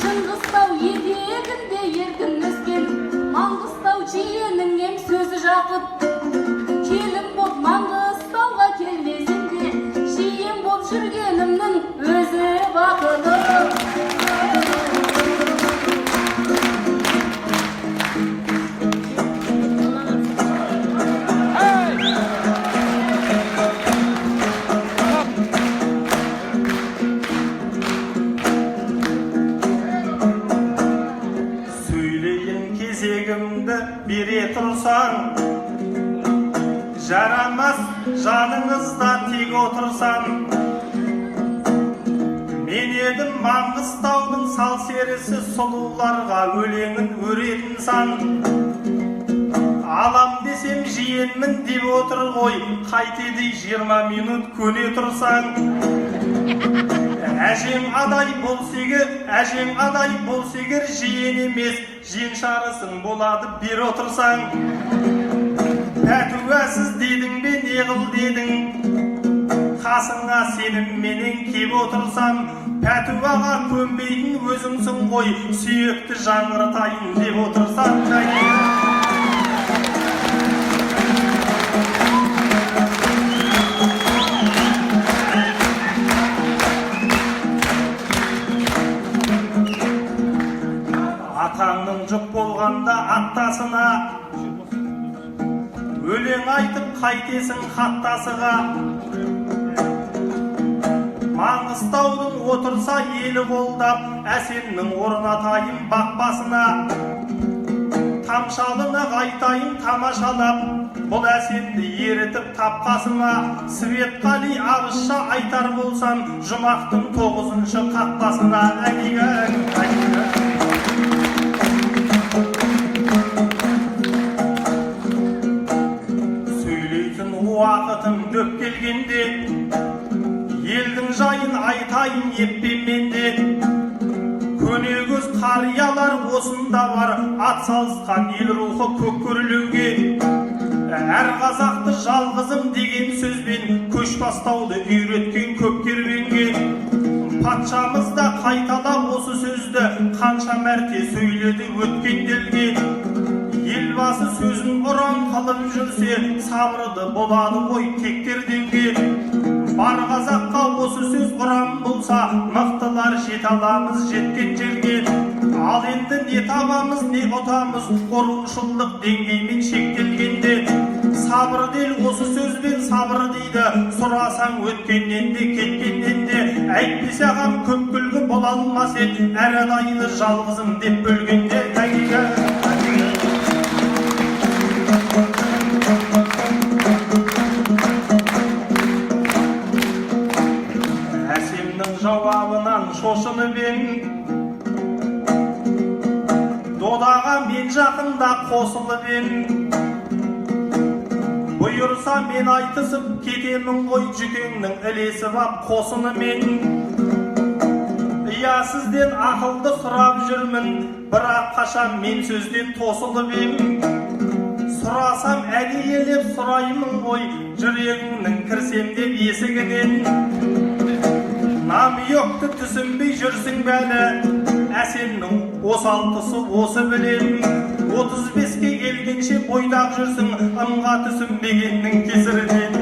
Шыңғыстау етегінде еркін өскен Маңғыстау жиеніңнен сөзі жақып келін боп Маңғыстауға келмесем де жиен боп жүргенімнің өзі бақыты сөйлейін кезегімді бере тұрсаң жарамас жаныңызда тек отырсаң мен едім Маңғыстаудың сал серісі сұлуларға өлеңін өретін сан алам десем жиенмін деп отыр ғой қайтеді 20 минут көне тұрсаң әжең адай болса егер жиен емес жиеншарысың болады бер отырсаң пәтуасыз дедің бе не қыл дедің қасыңа сенімменен кеп отырсам пәтуаға көнбейтін өзіңсің ғой сүйекті жаңғыртайын деп отырсам атаңның жұп болғанда аттасына өлең айтып қайтесің хаттасыға. Маңғыстаудың отырса елі қолдап, әсемнің орнатайын бақпасына. Тамшалына қайтайын тамашалап, бұл әсемді ерітіп тапқасыма. Светқали Абысша айтар болсам, жұмақтың 9-шы қақпасына. Сөйлейтін уақытым дөп келгенде, елдің жайын айтайын еппенменде. Көнегөз қариялар осында бар, ат салысқан ел рухы көк көрлеуге. Әр қазақты жалғызым деген сөзбен көш бастауды үйреткен көп керуенге. Патшамыз да қайталап осы сөзді қанша мәрте сөйледі өткен елге. Елбасы сөзін ұран қылып жүрсе, сабырды болады ғой тектерденге. Бар қазаққа осы сөз ұран болса, мықтылар жете аламыз жеткен жерге. Ал енді не табамыз, не ұтамыз, қорушылық деңгеймен шектелгенде. Сабыр дел осы сөзбен сабыр дейді, сұрасаң өткеннен де кеткеннен де. Әйтпесе ағам көп күлгі бола алмас ед, әр адайлы жалғызым деп бөлгенде. Әсемнің жауабынан шошынып ең, додаға мен жақында қосылып ең. Бұйырса мен айтысып кетемін ғой, жүкеңнің ілесіп ап қосынымен. Иә, сізден ақылды сұрап жүрмін, бірақ қашан мен сөзден тосылып ең. Сұрасам әдейелеп сұраймын ғой, жүрегіңнің кірсем деп есігінен. Намиокты түсінбей жүрсің бәлі, әсемнің осал тұсы осы білем. 35-ке келгенше бойдақ жүрсің, ымға түсінбегеннің кесірінен.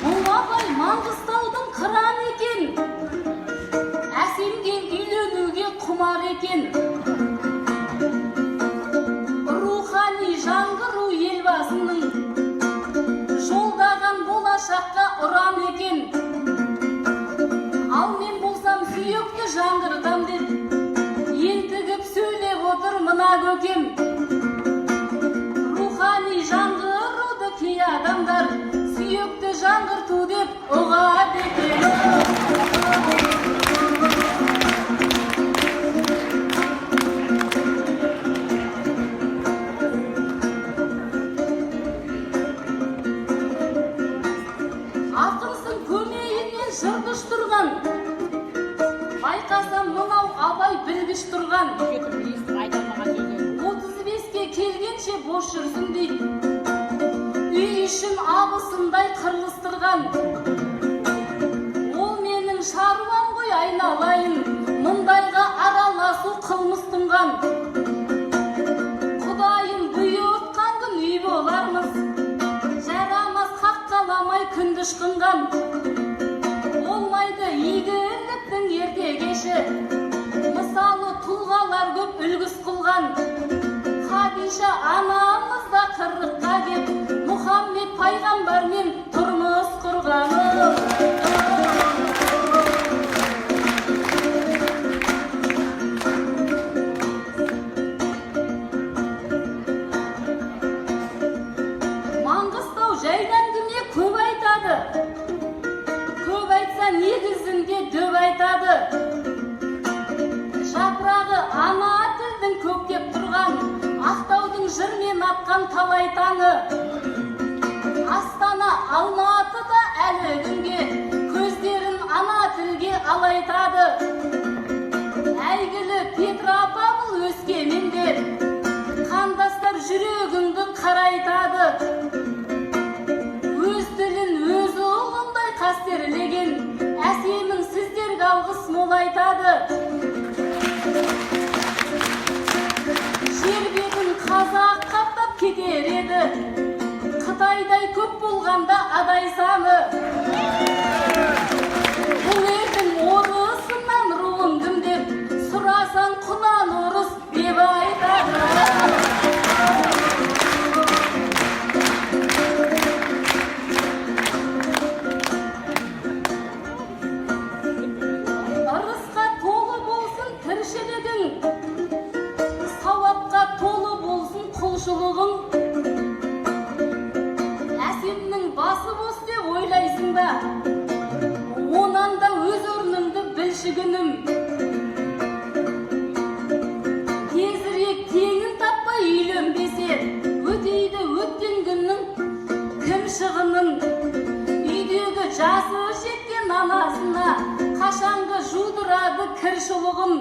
Бұл абай Маңғыстаудың қыран екен, әсемге үйленуге құмар екен. Рухани жаңғыру елбасының жолдаған болашаққа ұран екен. Ал мен болсам сүйекті жаңғыртам деп, ентігіп сөйлеп отыр мына көкем. Рухани жаңғыруды кей адамдар сүйекті жаңғырту деп ұғады екен. Ақынсың көмейінен жырғыш тұрған, байқасам мынау абай білгіш тұрған. 35-ке келгенше бош жүрсің дейді, үй ішін абысындай қырлыстырған. Ол менің шаруам ғой айналайын, мұндайға араласу қылмыс тұнған. Құдайым бұйыртқан күн үй болармыз, жарамас қаққаламай күнді ышқынған. Болмайды игіліктің ерте кеші, мысалы тұлғалар көп үлгіс қылған. Хадиша анамыз да 40-қа кеп, Мұхаммед пайғамбармен тұрмыс құрғаны. Маңғыстау жайләндіме көп айтады, көп айтса негізінде дөп айтады. Жапырағы ана тілдің көктеп тұрған, Ақтаудың жырмен атқан талай таңы. Астана Алматыда әлі күнге көздерін ана тілге алайтады. Әйгілі Петропавл Өскеменде қандастар жүрегіңді қарайтады. Өз тілін өз ұлындай қастерлеген әсемін сіздерге алғыс молайтады. Жер бетін қазақ қаптап кетер еді, Қытайдай көп болғанда адай саны. келші күнім. Тезірек теңін таппай үйленбесе, өтейді өткен күннің кім шығынын. Үйдегі жасы жеткен анасына қашанғы жудырады кір шұлығын.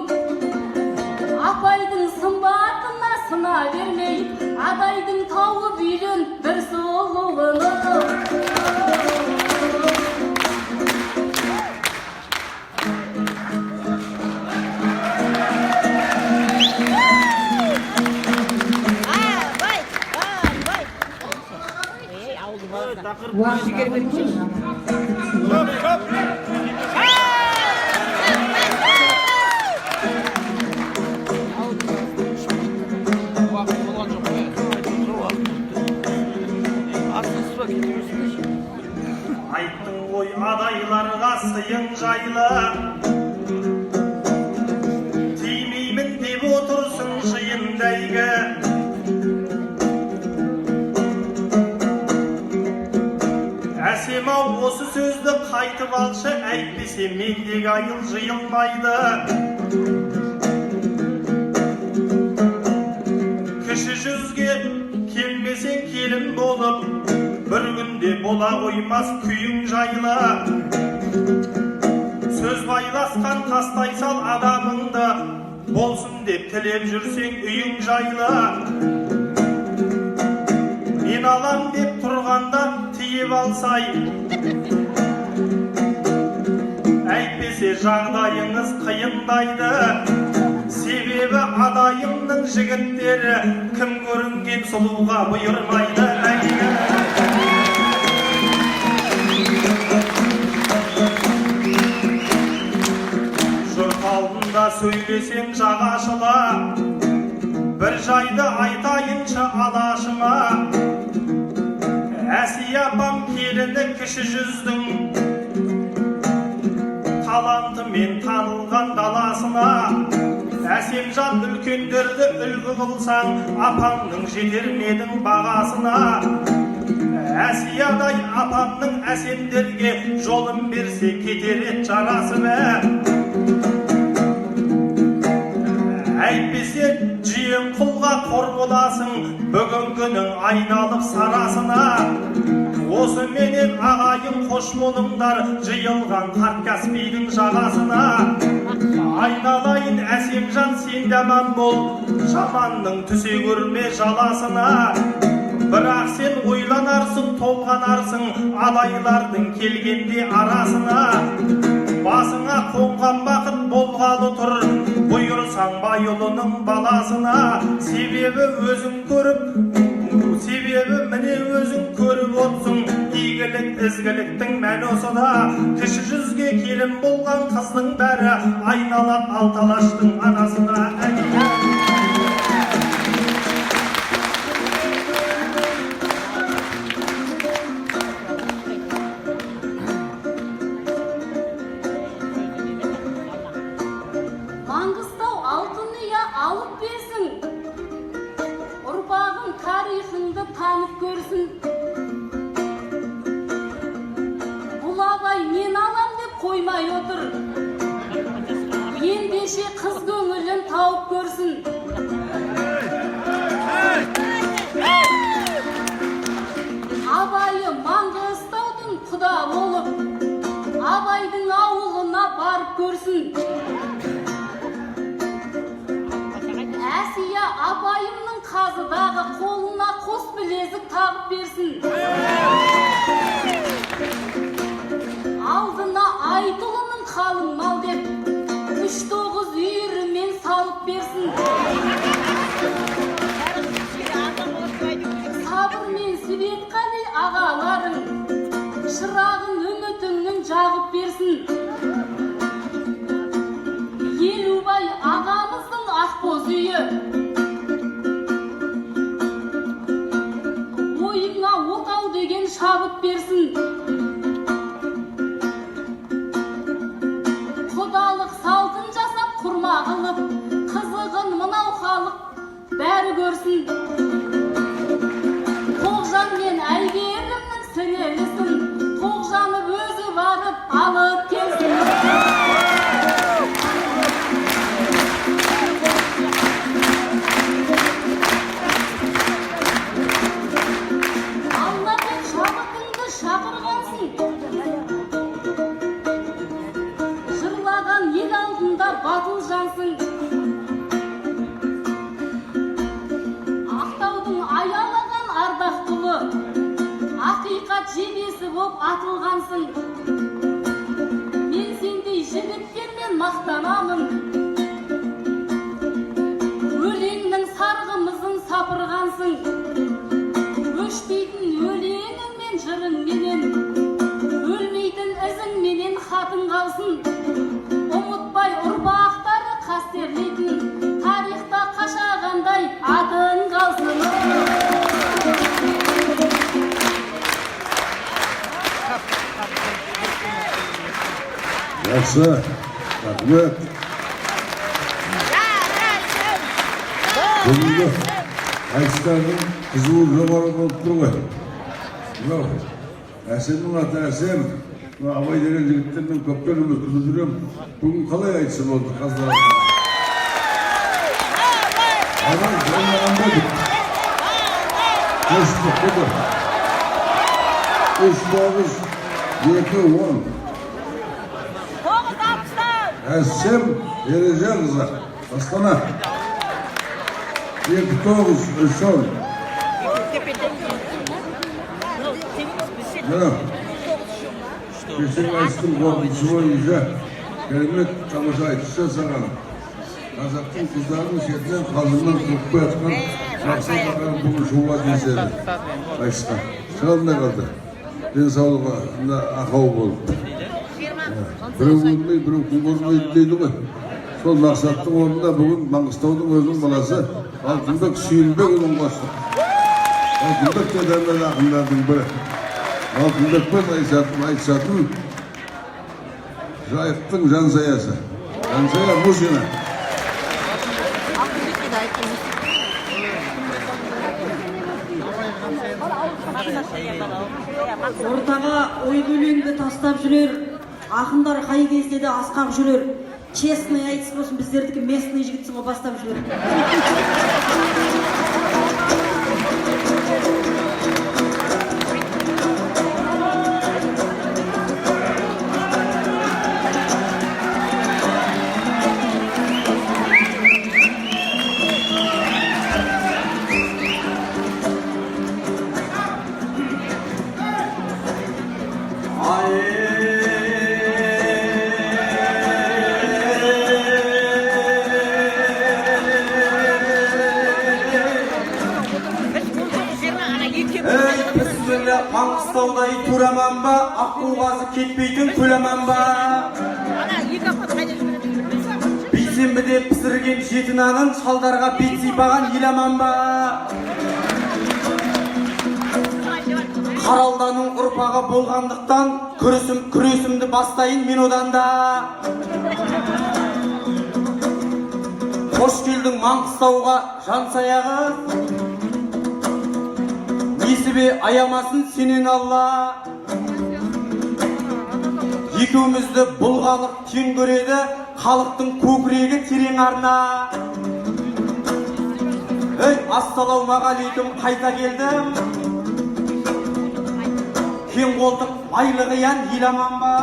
Апайдың сымбатына сына бермей, адайдың тауып үйлен бір сұлуыны. Айттың ғой адайларға сыйың жайлы, тимеймін деп отырсың жиындайғы. Әсем-ау осы сөзді қайтып алшы, әйтпесе мендегі айыл жиылмайды. Кіші жүзге келмесең келін болып, бір күнде бола қоймас күйің жайлы. Сөз байласқан тастай сал адамыңды, болсын деп тілеп жүрсең үйің жайлы. Мен алам деп тұрғанда тиіп алсай, әйтпесе жағдайыңыз қиындайды. Себебі адайымның жігіттері кім көрінген сұлуға бұйырмайды. Жұрт алдында сөйлесең жағашыла, бір жайды айтайыншы алашыма. Әсия апам келіні кіші жүздің, талантымен танылған даласына. Әсемжан үлкендерді үлгі қылсаң, апамның жетер медің бағасына. Әсиядай апамның әсемдерге жолын берсе кетер ет жарасы бә. Әйтпесе жиын құлға қор боласың, бүгінгінің айналып сарасына. Осы менен ағайын қош болыңдар, жиылған қарт Каспийдің жағасына. Айналайын Әсемжан, сен де аман бол, жаманның түсе көрме жаласына. Бірақ сен ойланарсың, толғанарсың, адайлардың келгенде арасына. Басыңа қонған бақыт болғалы тұр, бұйырсаң байұлының баласына. Себебі міне өзің көріп отсың, игілік ізгіліктің мәні осыда. Кіші жүзге келін болған қыздың бәрі айналап алталаштың анасына. Маңғыстау алтын ұя алып берсін, ұрпағын тарихыңды танып көрсін. Бұл абай мен алам деп қоймай отыр, ендеше қыз көңілін тауып көрсін. Абайы Маңғыстаудың құда болып, абайдың ауылына барып көрсін. Әсия апайымның қазыдағы қолына қос білезік тағып берсін. Алдына Айтұлының қалың мал деп 3-9 үйірімен салып берсін. Сабыр мен Светқали ағаларың шырағын үмітіңнің жағып берсін. Елубай ағамыздың ақбоз үйі ойыңа отау деген шабыт берсін. Құдалық салтын жасап құрма қылып, қызығын мынау халық бәрі көрсін. Тоғжан мен Әйгерімнің сіңілісін, Тоғжаны өзі барып алып келсін. батыл жансың. Ақтаудың аялаған ардақтылы, ақиқат жебесі боп атылғансың. Мен сендей жігіттермен мақтанамын. Өлеңнің сарғымызын сапырғансың. Өшпейтін өлеңіңмен жырыңменен, өлмейтін ізіңменен хатың қалсын. Ұмытпай ұрпақтары қастерлейтін, тарихта қашағандай атың қалсын. Жақсы, рахмет. Бүгінгі айтыстардың қызуы жоғары болып тұр ғой. Мынау әсемнің аты әсем. Абай деген жігіттермен көптен үміт күтіп жүремін. Бүгін қалай айтысы болды қазір? Адам жайнағанда деп. Көшті көді. 3-9-2-10. Әсем Ереже қызы. Астана. 2-9-3-10. Мына кешегі айтыстың қорытындысы бойынша керемет тамаша айтыс жасаған. Қазақтың қыздарының шетінен қазынан көкпе атқан жақсы баққан бүгін шуға деседі айтысқа. Шығармай қалды. Денсаулығы ақау болып. Біреу өлмей, біреу күн көрмейді дейді ғой. Сол мақсаттың орнында бүгін Маңғыстаудың өзінің баласы Алтынбек Сүйінбекұлын қосты. Алтынбек те дәмел ақындардың бірі. Алтынбекпен айтысатын жайықтың жансаясы. Жансая Мусина. Ортаға ойлы өлеңді тастап жүрер, ақындар қай кезде де асқақ жүрер. Честный айтыс болсын, біздердікі местный жігітсің ғой, бастап жүрер. Маңғыстаудай тураман ба, аққуғазы кетпейтін көлеман ба. Бейсенбіде пісірген жеті нанын шалдарға бет сипаған еламан ба. Қаралданың ұрпағы болғандықтан күресімді бастайын мен одан да. Қош келдің Маңғыстауға жансаяғы. Несібе аямасын сенен Алла. Екеумізді бұл халық тең көреді, халықтың көкірегі терең арна. Ассалаумағалейкум, қайта келдім. Кең қолтық байлығы ян еламан ба.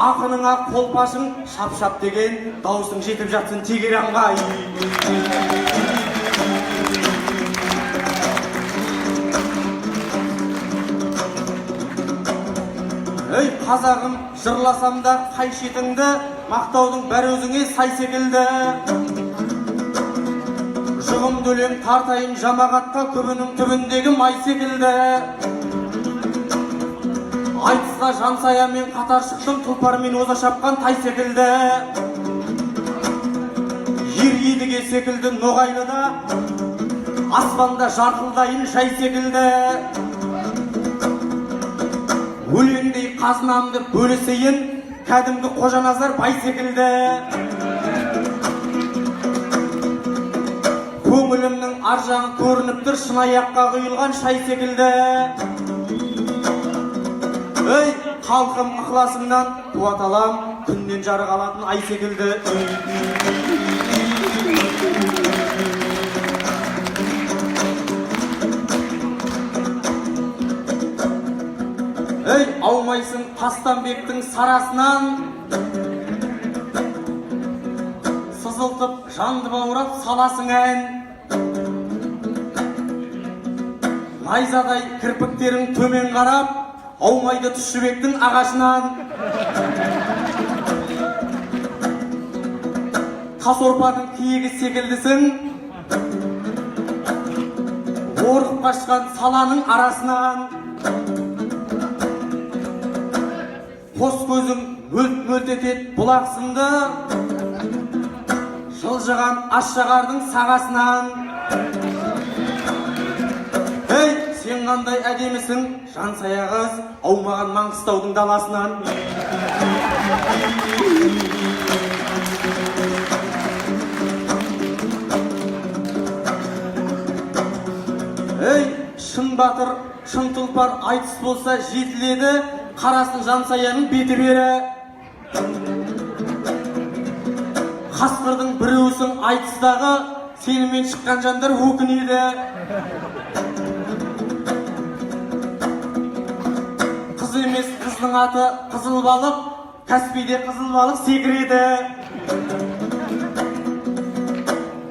Ақыныңа қолпашың шап-шап деген даусың жетіп жатсын Тегеранға. Қазағым, жырласам да қай шетіңді, мақтаудың бәрі өзіңе сай секілді. Жұғымды өлең тартайын жамағатқа, көбінің түбіндегі май секілді. Айтысқа жансаямен қатар шықтым, тұлпармен оза шапқан тай секілді. Ер едіге секілді ноғайлыда, аспанда жарқылдайын жай секілді. Өлеңдей қазынамды бөлісейін, кәдімгі Қожаназар бай секілді. Көңілімнің аржағы көрініп тұр, шынаяққа құйылған шай секілді. Халқым ықыласыңнан қуат алам, күннен жарық алатын ай секілді. Аумайсың Тастанбектің сарасынан, ызылтып жанды баурап саласың ән. Найзадай кірпіктерің төмен қарап, аумайды түс жібектің ағашынан. Тасорпаның киегі секілдісің, орып қашқан саланың арасынан. Қос көзің мөлт-мөлт етет бұлақсынды, жылжыған ашшағардың сағасынан. Ей, сен қандай әдемісің, жансая қыз, аумаған Маңғыстаудың даласынан. Ей, шын батыр, шын тұлпар айтыс болса жетіледі, қарасын жансаяның беті бері. Қасқырдың біреусің айтыстағы, сенімен шыққан жандар өкінеді. Қыз емес қыздың аты қызыл балық, Каспийде қызыл балық секіреді.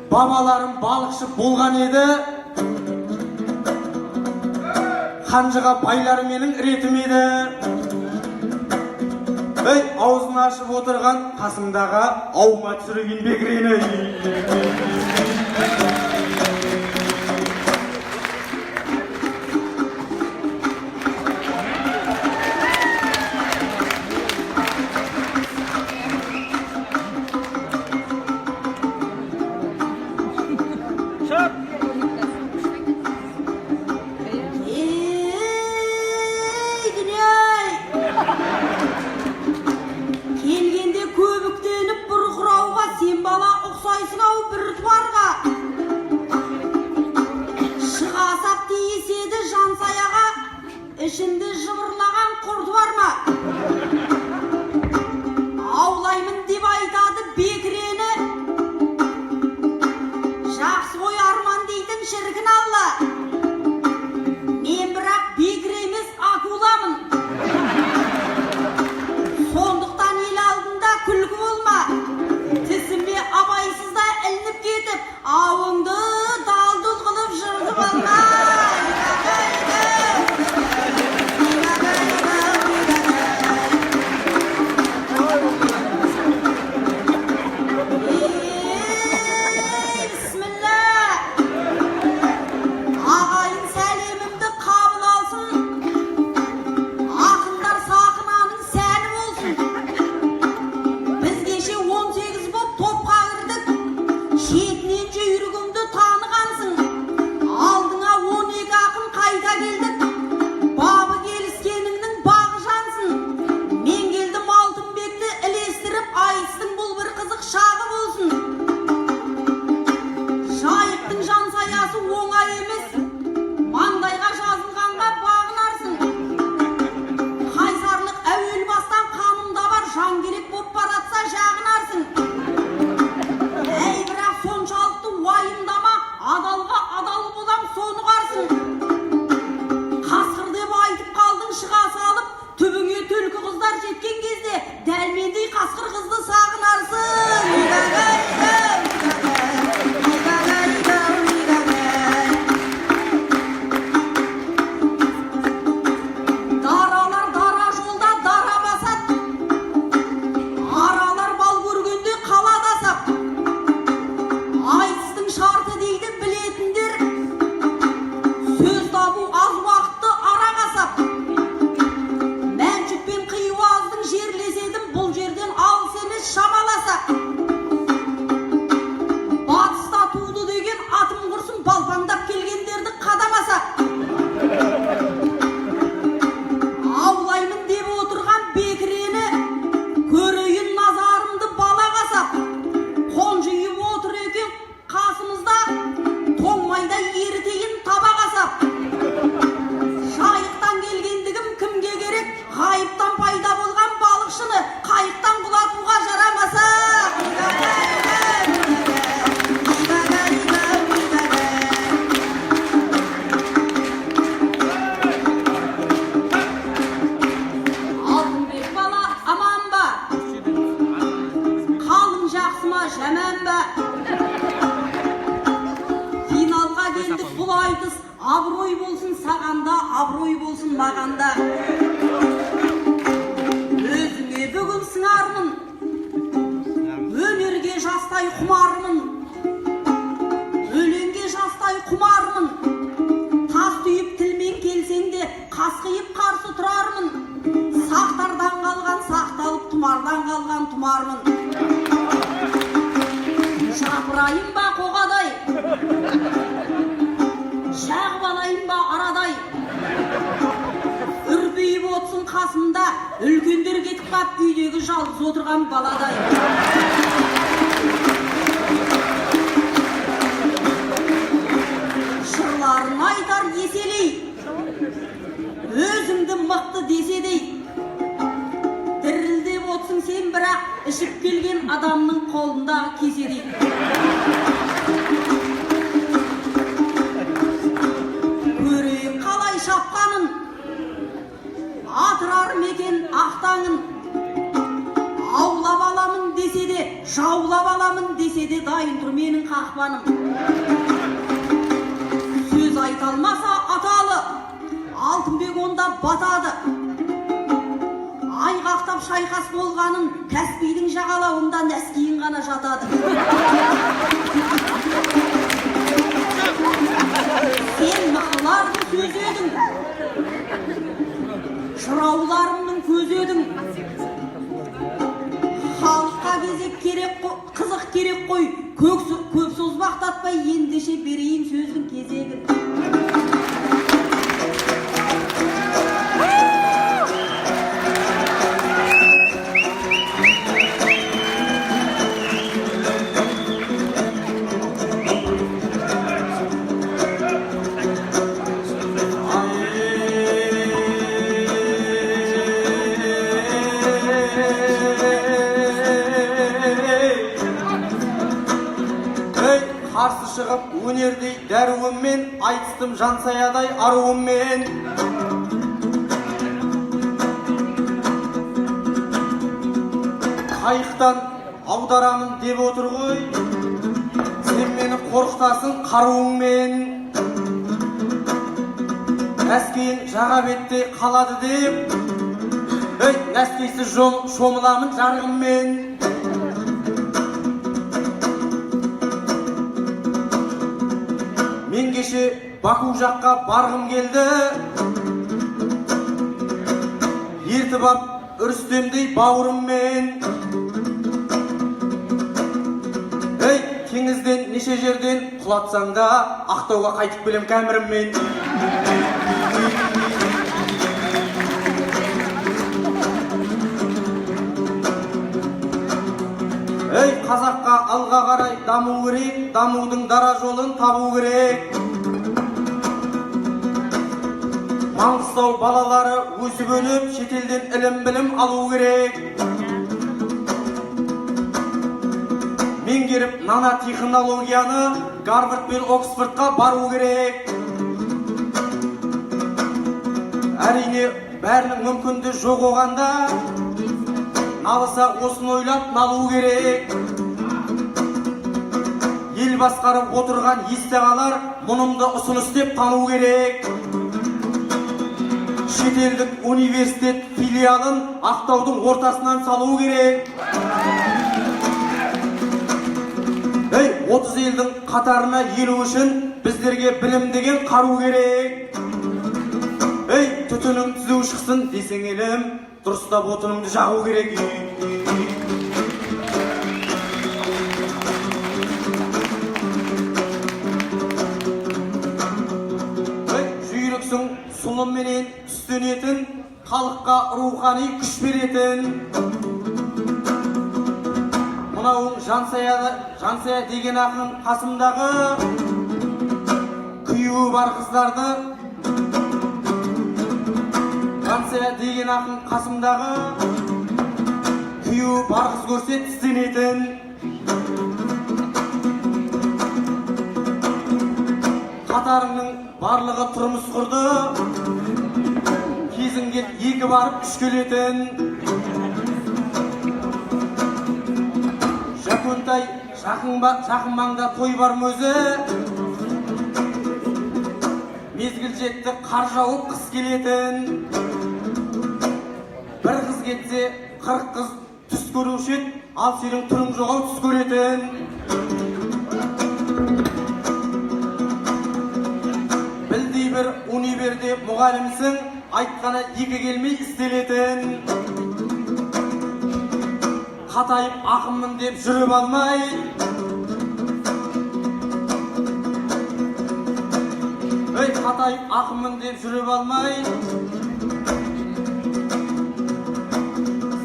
Бабаларым балықшы болған еді, қанжыға байлары менің ретім еді. Ей, аузын ашып отырған қасыңдағы аума түсірген бекірені. абырой болсын сағанда, абырой болсын мағанда. Өзіңе бүгін сыңармын, өнерге жастай құмармын, өлеңге жастай құмармын. Тас түйіп тілмен келсең де қасқиып қарсы тұрармын. Сақтардан қалған сақталып, тұмардан қалған тұмармын. Жапырайын ба қоғадай, жағып алайын ба арадай. Үрпейіп отсын қасымда, үлкендер кетіп қап үйдегі жалғыз отырған баладай. Жырларын айтар еселей, өзіңді мықты деседей. Дірілдеп отсың сен бірақ, ішіп келген адамның қолындағы кеседей. Көрейін қалай шапқанын, атырар мекен ақтаңын. Аулап аламын десе де, жаулап аламын десе де, дайын тұр менің қақпаным. Сөз айталмаса аталы, Алтынбек онда батады. Айғақтап шайқас болғанын, Каспийдің жағалауында нәскиін ғана жатады. Сен мақалардың сөз едің, жырауларымның көз едің. Халыққа кезек керек, қызық керек қой, көп сөз бақтатпай ендеше берейін сөздің кезегін. Қарсы шығып өнердей дәруіммен, айтыстым жансаядай аруыммен. Қайықтан аударамын деп отыр ғой, сен мені қорқытасың қаруыңмен. Нәскейін жаға бетте қалады деп, нәскейсіз шомыламын жарғыммен. Мен кеше Баку жаққа барғым келді, ертіп ап Үрістемдей бауырыммен. Теңізден неше жерден құлатсаң да, Ақтауға қайтып келем кәміріммен. Қазаққа алға қарай даму керек, дамудың дара жолын табу керек. Маңғыстау балалары өсіп өніп, шетелден ілім-білім алу керек. Меңгеріп нанотехнологияны Гарвард пен Оксфордқа бару керек. Әрине, бәрінің мүмкінді жоқ оғанда, налыса осын ойлап налу керек. Ел басқарып отырған естіғалар мұнымды ұсыныс деп тану керек. Шетелдік университет филиалын Ақтаудың ортасынан салу керек. 30 елдің қатарына елу үшін біздерге білім деген қару керек. Түтінің түзу шықсын десең елім, дұрыстап отыныңды жағу керек. Жүйріксің сұлымменен түстенетін, халыққа рухани күш беретін. Мынауың жансая деген ақын қасымдағы, күйеуі бар қыздарды. Жансая деген ақын қасымдағы, күйеуі бар қыз көрсе тістенетін. Қатарыңның барлығы тұрмыс құрды, кезіңге екі барып үш келетін. Жакөнтай жақын маңда той бар мөзі, мезгіл жетті қар жауып қыс келетін. Бір қыз кетсе 40 қыз түс көруші еді, ал сенің түрің жоғау түс көретін. Білдей бір универде мұғалімсің, айтқаны екі келмей істелетін. Қатайып ақыммын деп жүріп алмай, қатайып ақыммын деп жүріп алмай,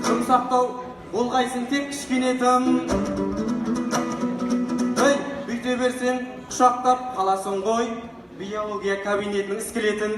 жұмсақтау болғайсың тек кішкенетім. Бүйте берсең құшақтап қаласың ғой, биология кабинетінің скелетін.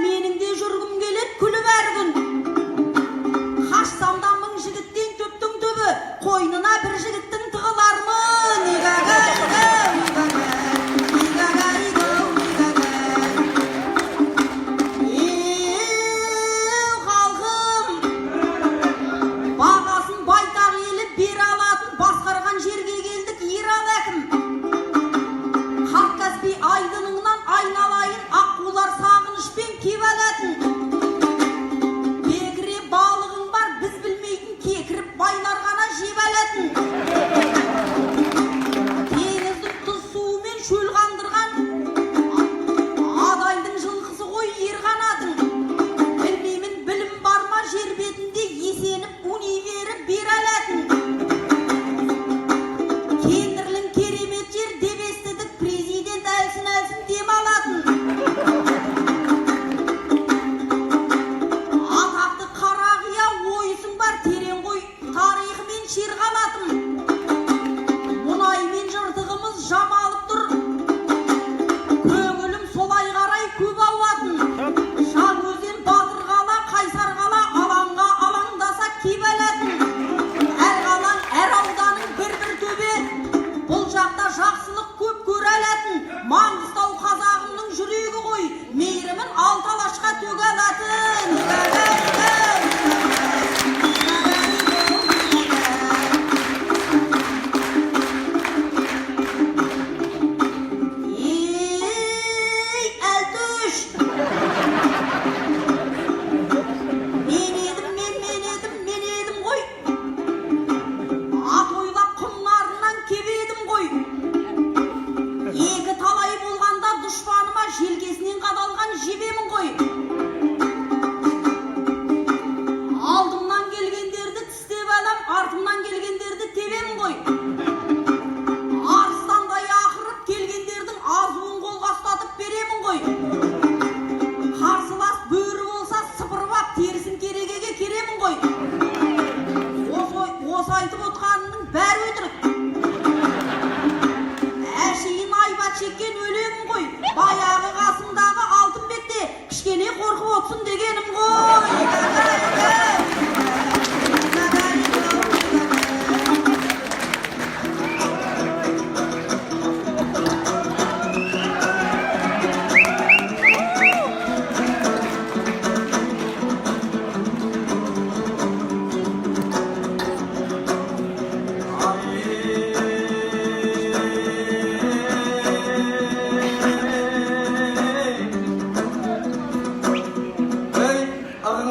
Менің де жүргім келет күліп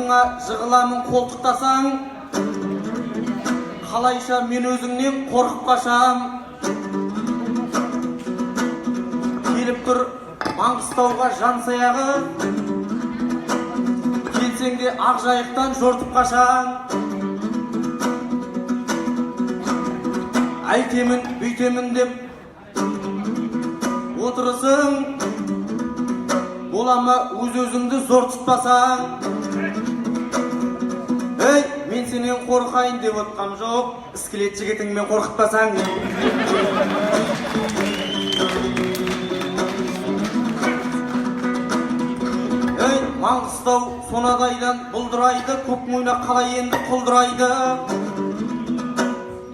мұрныңа жығыламын қолтықтасаң, қалайша мен өзіңнен қорқып қашам. Келіп тұр Маңғыстауға жан саяғы, келсең де Ақжайықтан жортып қашам. Әйтемін, бүйтемін деп отырысың, болама өз-өзіңді зор тұтпасаң. Ей, мен сенен қорқайын деп отқам жоқ, іскелет жігітіңмен қорқытпасаң. Ей, Маңғыстау сонадайдан бұлдырайды, көк мойна қалай енді құлдырайды.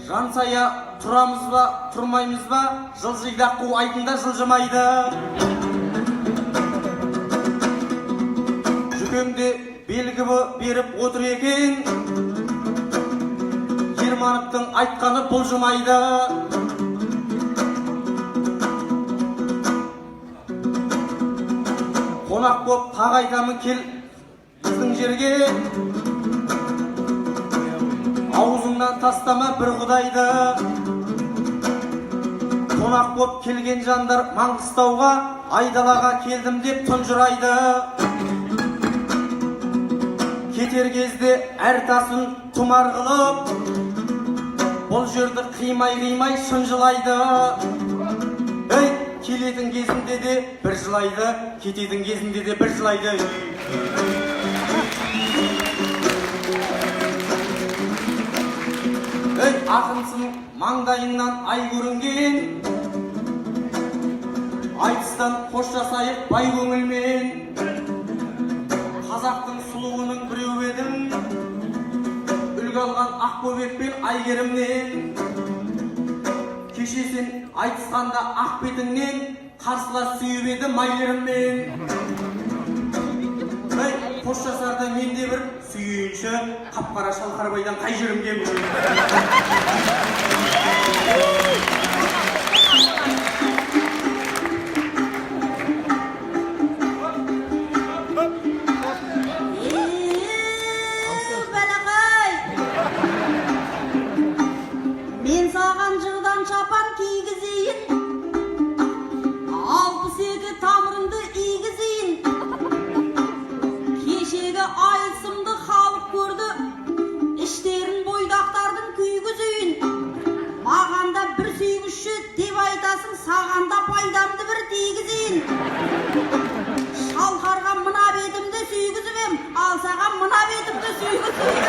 Жансая тұрамыз ба, тұрмаймыз ба, жылжида қу айтында жылжымайды. Жүкемде белгі беріп отыр екен, Ермановтың айтқаны бұлжымайды. Қонақ боп тағы айтамын, кел біздің жерге, аузыңнан тастама бір құдайды. Қонақ боп келген жандар Маңғыстауға, айдалаға келдім деп тұнжырайды. Кетер кезде әр тасын тұмар қылып, бұл жерді қимай шынжылайды. Ей, келетін кезінде де бір жылайды, кететін кезінде де бір жылайды. Ей, ақынсың маңдайыңнан ай көрінген, айтыстан қош жасайық бай көңілмен. Қазақтың сұлуының біреу едім, үлгі алған Ақбөбекпен Айгерімнен. Кешесін айтысқанда ақ бетіңнен, қарсылас сүйіп еді Майгеріммен. Ей, қош жасарда мен де бір сүйінші, қап-қара Шалқарбайдан қай жерімге Бәләқай, мен саған жырдан шапан кигізейін, 62 тамырыңды игізейін. Кешегі айтысымды халық көрді, іштерін бойдақтардың күйгізейін. Маған да бір сүйгізші деп айтасың, саған да пайдамды бір тигізейін. Шалқарға мына бетімді сүйгізіп ем, ал саған мына бетімді сүйгізейін.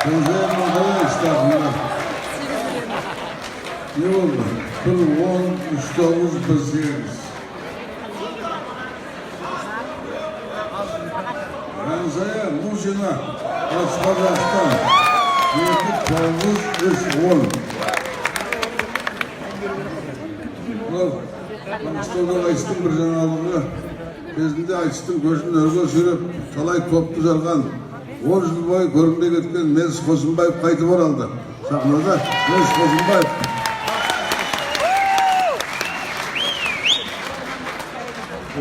Kızlarımın kadar estağfurullah. Ne oldu? 1, 10, 3, 9, 8. Fransa'ya, Muşin'a, Kazakhstan, 2, 9, 3, 10. Mangistau'da açtım bir жаңалығы. Кезінде айтыстың көшін өрге сүйреп, талай топты жарған, 10 жыл бойы көрінбей кеткен Меліс Қосынбаев қайтып оралды. Сахнада Меліс Қосынбаев.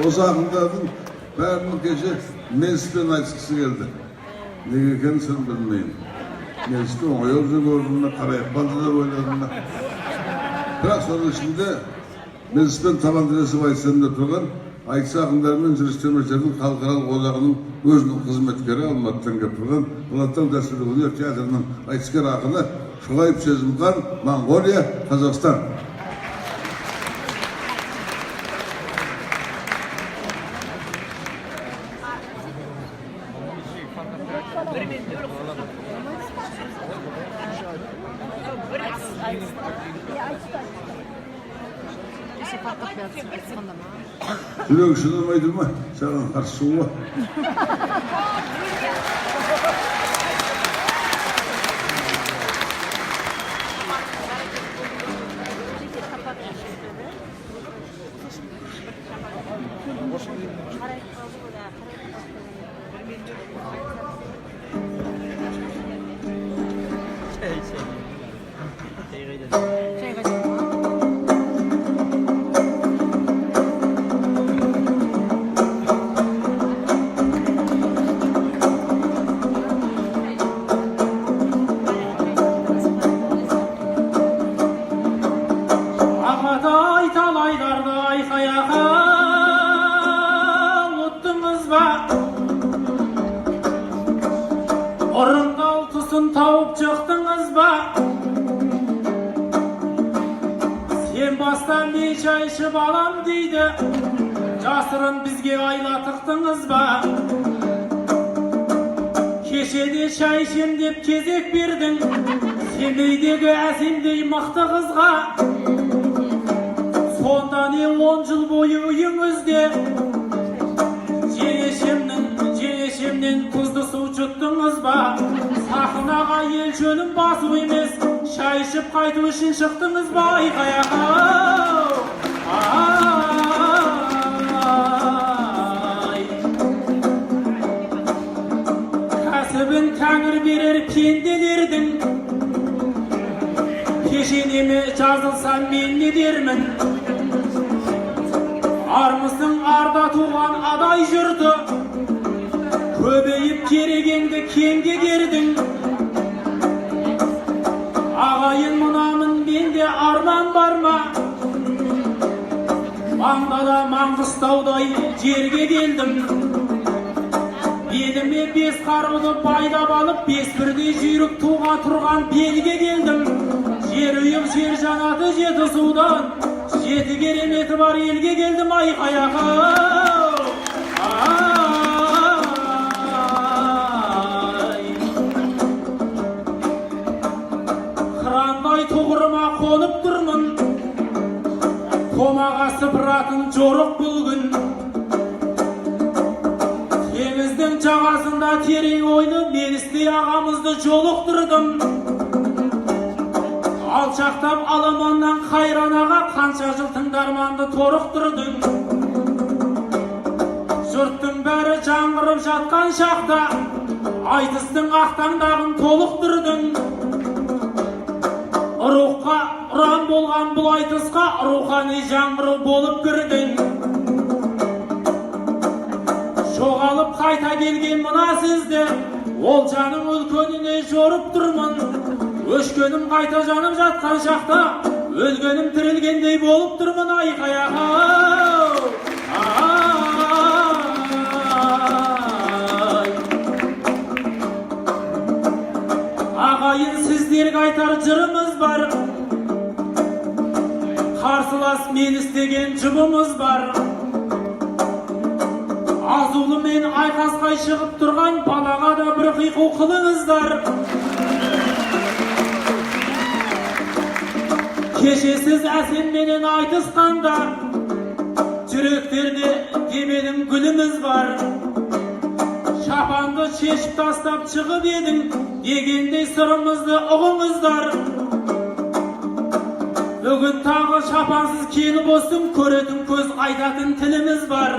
Осы ақындардың бәрінің кеше Меліспен айтысқысы келді. Неге екенін сен білмеймін. Мелісті оңай көрдім ме, қарайып қалды деп ойладым ба. Бірақ соның ішінде Меліспен табан тіресіп айтысында тұрған айтыс ақындарымен жүріс теміршілердің халықаралық одағының өзінің қызметкері Алматыдан келіп тұрған Ұлаттау дәстүрлі өнер театрының айтыскер ақыны Шұғайып Сезімхан, Моңғолия, Қазақстан. Жүрегі шыдамай тұр ма? Саған қарсы суға. Балам дейді, жасырын бізге айлатықтыңыз ба? Кешеде шай ішем деп кезек бердің, Семейдегі әсемдей мықты қызға. Сонда не 10 жыл бойы үйіңізде жеңешемнен тұзды су жұттыңыз ба? Сахнаға ел жөнін басу емес, шай ішіп қайту үшін шықтыңыз ба? Айқаяқ-ау! Кәсібін тәңір берер пенделердің, пешенеме жазылсам мен не дермін? Армысың арда туған адай жұрты, көбейіп керегеңді кеңге кердің. Ағайын мұнамын менде арман бар ма? Маңдала Маңғыстаудай жерге келдім. Беліме 5 қаруды байлап алып, 5 бірдей жүйрік туға тұрған белге келдім. Жер үйім жер жанаты 7 судан, 7 кереметі бар елге келдім. Айқаяқ-ау! Қырандай тұғырыма қонып тұрмын, Томаға сыпыратын жорық бұл күн. Теңіздің жағасында терең ойлы Мелістей ағамызды жолықтырдым. Алшақтап аламаннан Қайранаға қанша жыл тыңдарманды торықтырдың. Жұрттың бәрі жаңғырып жатқан шақта айтыстың ақтаңдағын толықтырдың. Рухқа ұран болған бұл айтысқа рухани жаңғыру болып кірдің. Жоғалып қайта келген мына сізді олжаның үлкеніне жорып тұрмын. Өшкенім қайта жаным жатқан шақта өлгенім тірілгендей болып тұрмын. Айқаяқ-ау! Ағайын сіздерге айтар жырымыз бар, қарсылас мен істеген жұбымыз бар. Азулымен айқасқай шығып тұрған балаға да бір қиқу қылыңыздар. Кешесіз әсемменен айтысқанда, жүректерде емелім гүліміз бар. Шапанды шешіп тастап шығып едің, дегендей сырымызды ұғыңыздар. Бүгін тағы шапансыз келіп болсын, көретін көз айтатын тіліміз бар.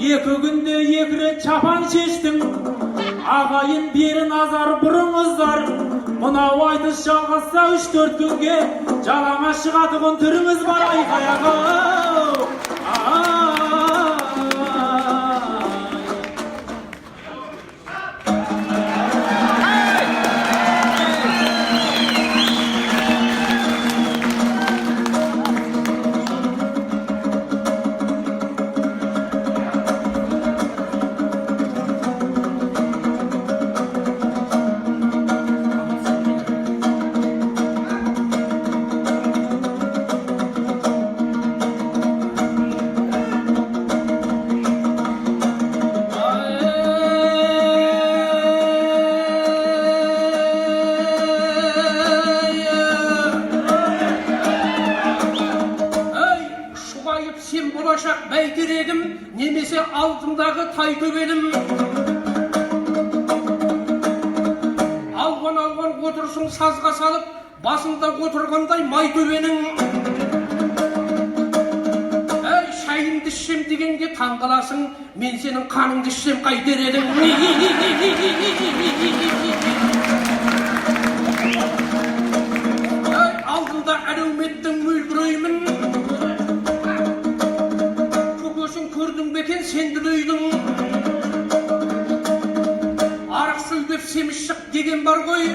Екі күнде екі рет шапан шештім, ағайын бері назар бұрыңыздар. Мынау айтыс жалғасса 3-4 күнге жалаңа шығатығын түріміз бар. Айқаяғы сен болашақ бәйтерегім, немесе алдымдағы тай төбелім. Алған отырсың сазға салып, басында отырғандай май төбенің. Шайынды ішсем дегенге таңғаласың, мен сенің қаныңды ішсем қайтер едің. Алдында әлеуметтің мөлдіреймін, көрдің бекен сен дүлейдің. Арық сөйлеп семіз шық деген бар ғой,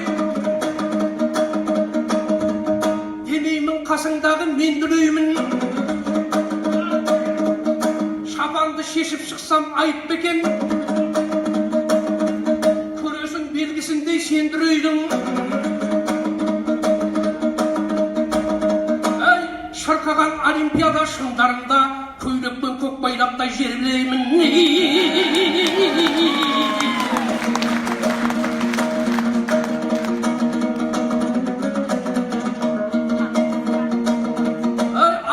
демеймін қасыңдағы мен дүлеймін. Шапанды шешіп шықсам айып бекен, көресің белгісіндей сен дүлейдің. Шырқаған олимпиада шыңдарында көйлекпен көк байлаптай жербілеймін.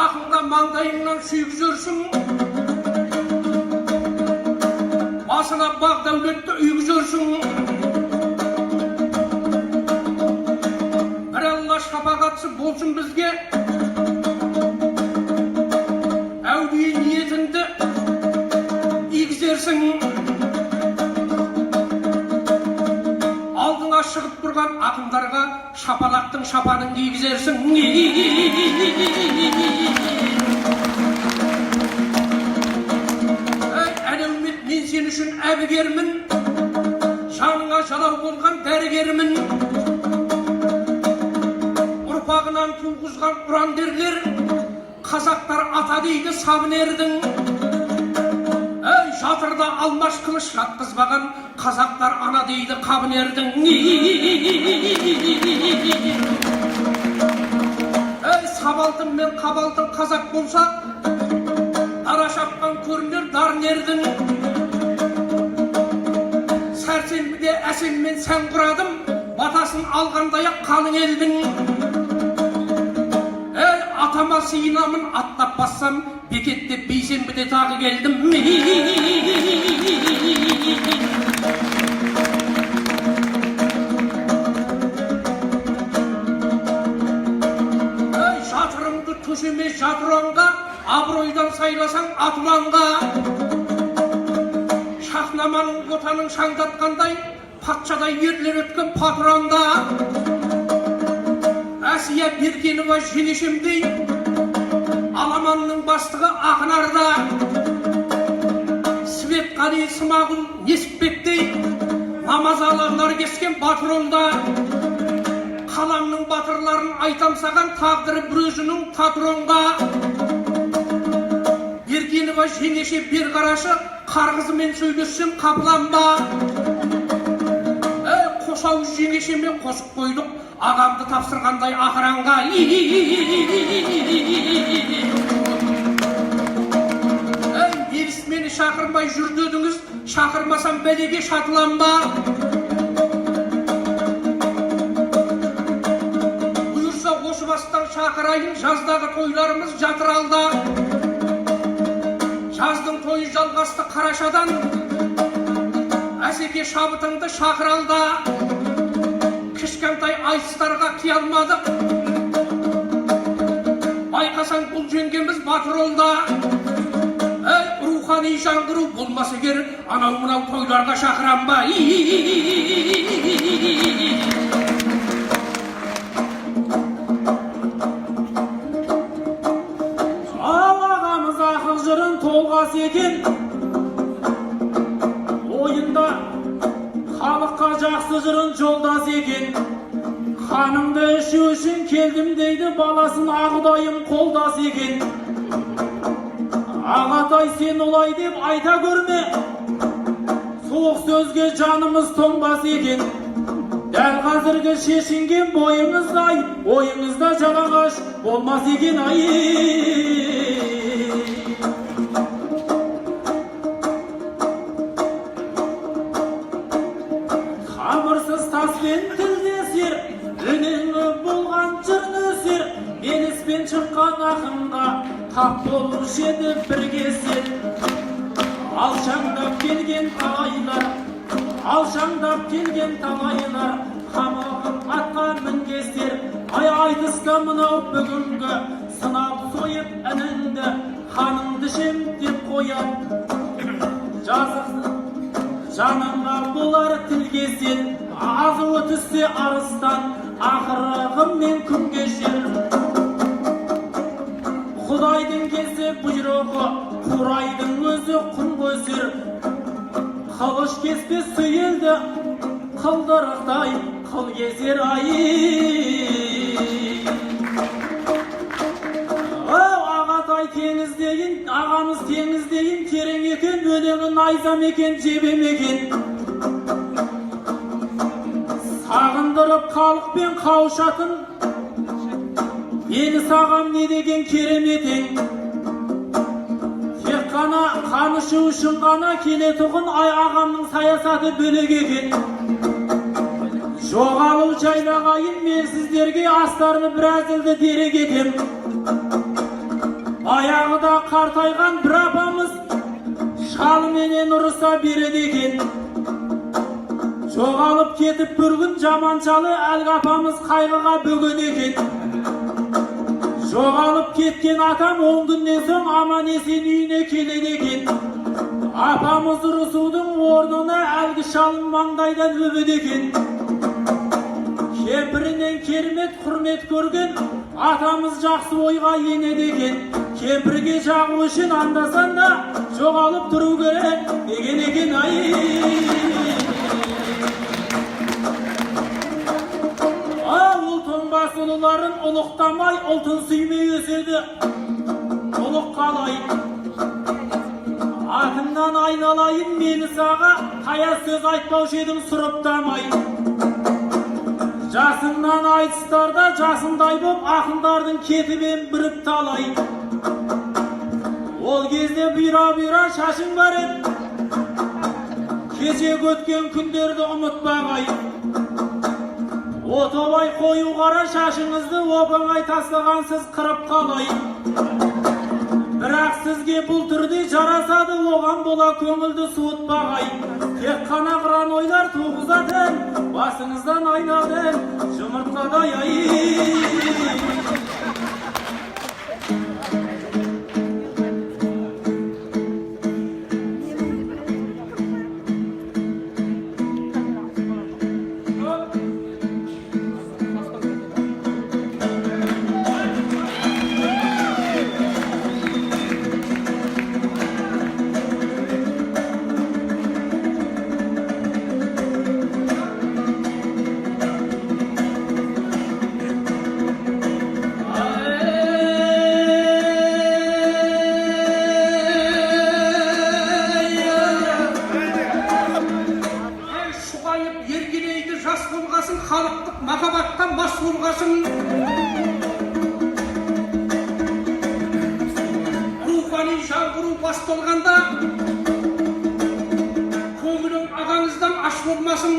Ақылда маңдайыңнан сүйіп жүрсің, басына бақ дәулетті үйіп жүрсің. Бір Алла шапағатсы болсын бізге, алдыңа шығып тұрған ақындарға шапалақтың шапанын кигізерсің. Әлеумет, мен сен үшін әбігермін, жаныңа жалау болған дәрігермін. Ұрпағынан туғызған ұрандерлер, қазақтар ата дейді сабынердің. Жатырда алмаш қылыш жатқызбаған қазақтар ана дейді қабынердің. Сабалтын мен қабалтын қазақ болса, дара шапқан көрінер дарынердің. Сәрсенбіде әсеммен сән құрадым, батасын алғандай-ақ қалың елдің. Атама сыйынамын, аттап бассам, бекетте бейсенбіде тағы келдім. Жатырыңды төсеме жатыранға, абыройдан сайласаң атыланға. Шахнаманың отаның шаңдатқандай, патшадай ерлер өткен патронда. Әсия Бергенова жеңешемдей, Аламанның бастығы Ақнарда. Светқали Смағұл Несіпбектей, намазалылар кескен батыронда. Қаламның батырларын айтам саған, тағдыры бір өзінің татронға. Бергенова жеңеше бер қарашы, қарғызымен сөйлессем қапыланба. Қосау жеңешеме қосып қойдық, ағамды тапсырғандай ақыранға. Мені шақырмай жүр дедіңіз, шақырмасам бәлеге шатылам ба. жаздағы тойларымыз жатыр алда. Жаздың тойы жалғасты қарашадан, әсеке шабытыңды шақыр алда. Кішкентай айтыстарға қия алмадық, байқасаң бұл жеңгеміз батыр олда. Рухани жаңғыру болмаса керек, анау мынау тойларға шақырам ба? Ағамыз ақыл жырын толғас екен, ойында халыққа жақсы жырын жолдас екен. Ханымды ішу үшін келдім дейді, баласын ағыдайым қолдас екен. Ағатай сен олай деп айта көрме, соғ сөзге жанымыз тоңбас екен. Дәл қазіргі шешінген бойыңыздай, ойыңызда жалаңаш болмас екен ай. Қамырсыз таспен тілдесер, үніңі болған жыр нөсер, меніспен шыққан ақында тап болушы еді бір кесер. Алшаңдап келген талайлар, алшаңдап келген талайлар, қамығып атқа мінгестер. Ай айтыста мынау бүгінгі сынап сойып әніңді, ханыңды шем деп қояр. Жаныңа болар тілгесер, азуы түссе арыстан, ақырығымен күн кешер. Құдайдың келсе бұйрығы, қурайдың өзі құм көсер. Қылыш кеспес сүйелді, қылдырықтай қыл кесер ай. Ағатай теңіздейін, ағамыз теңіздейін, терең екен, өлеңі найзам екен, жебем екен. Сағындырып халықпен қауышатын, мені сағам не деген кереметең. Тек қана қанышы үшін ғана келетұғын, ай ағамның саясаты бөлек екен. Жоғалу жайлағайын, мен сіздерге астарны бір әзілді дерек етем. Аяғыда қартайған бір апамыз шалыменен ұрыса береді екен. Жоғалып кетіп бір күн жаманшалы, әлгі апамыз қайғыға бөгеді екен. Жоғалып кеткен атам 10 күннен соң аман есен үйіне келеді екен. Апамыз ұрысудың орнына әлгі шалын маңдайдан өбеді екен. Кемпірінен керемет құрмет көрген атамыз жақсы ойға енеді екен. Кемпірге жағу үшін анда-санда жоғалып тұру керек деген екен ай. Ұлтын бас ұлыларын ұлықтамай, ұлтын сүймей өседі ұлық қалай. Атыңнан айналайын, мені саға қая сөз айтпаушы едің сұрыптамай. Жасыңнан айтыстарда жасындай боп ақындардың кетімен біріп талай. Ол кезде бұйра-бұйра шашың бар еді, кеше өткен күндерді ұмытпағай. Отобай қою қара шашыңызды оп-оңай тастағансыз қырып қалай. Бірақ сізге бұл түрде жарасады, оған бола көңілді суытпағай. Тек қана қыран ойлар туғызатын, басыңыздан айналдың жұмыртқадай ай. халықтық махаббаттан бас болғасын. Рухани жаңғыру басталғанда көңілің ағаңыздан аш болмасын.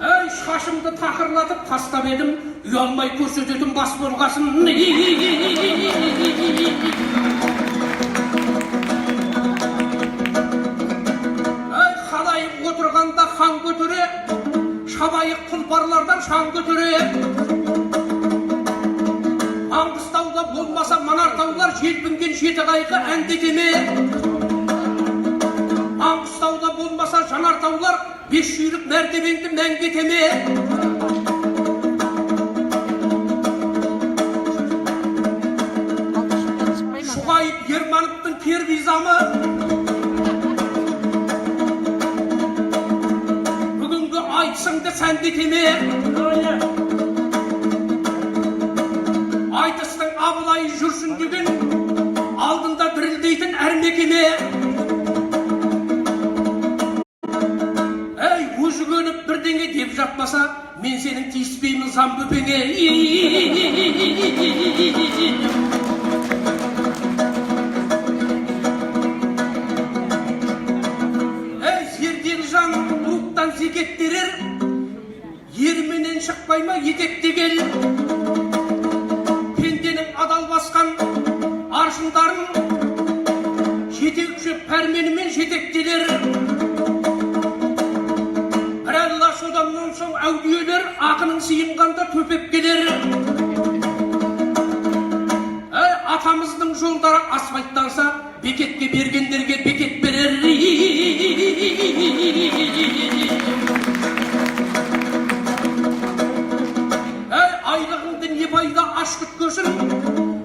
Ей шаш шашымды тақырлатып тастап едім, ұялмай көрсететін бас болғасын. Халайық отырғанда хан көтере, шабайық тұлпарлардан шаң көтере. Маңғыстауда болмаса Манартаулар желпінген жеті қайқы әндетеме. Маңғыстауда болмаса Жанартаулар бес жүйрік мәртебеңді мәңгетеме. Шұғайып Ермановтың кербизамы бүгінгі айтысыңды сәндетеме. Айтыстың Абылай жүрсін деген алдында дірілдейтін әрмекеме. Әй, өзі көніп бірдеңе деп жатпаса, мен сенің тиіспеймін зам бөпеңе. Әй, зердегі жан ұлттан зекет берер, ерменен шықпай ма етекте кел. Адал басқан аршындарын жетекші пәрменімен жетектелер. Бір алла соданнан соң әулиелер ақының сиынғанда төпеп келер. Атамыздың жолдары асфальттанса, бекетке бергендерге бекет берер. Айлығыңды не пайда аш күткөсін,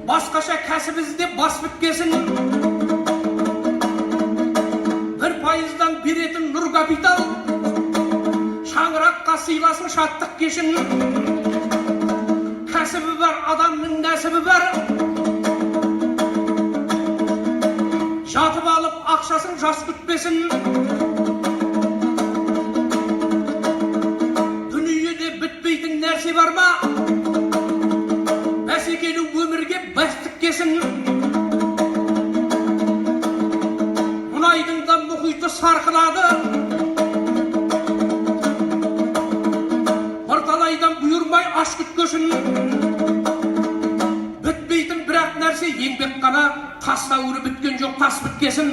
басқаша кәсіп іздеп бас біткесін. 1% беретін нұр капитал, шаңыраққа сыйласын шаттық кешін. Кәсібі бар адамның нәсібі бар, жатып алып ақшасын жас күтпесін. Дүниеде бітпейтін нәрсе бар ма? Бәсекелі өмірге бәстік кесін. Мұнайдың да мұхиты сарқылады, бірталайдан бұйырмай аш күткөсін. Бітпейтін бірақ нәрсе еңбек қана, тас дәуірі біткен жоқ, тас біткесін.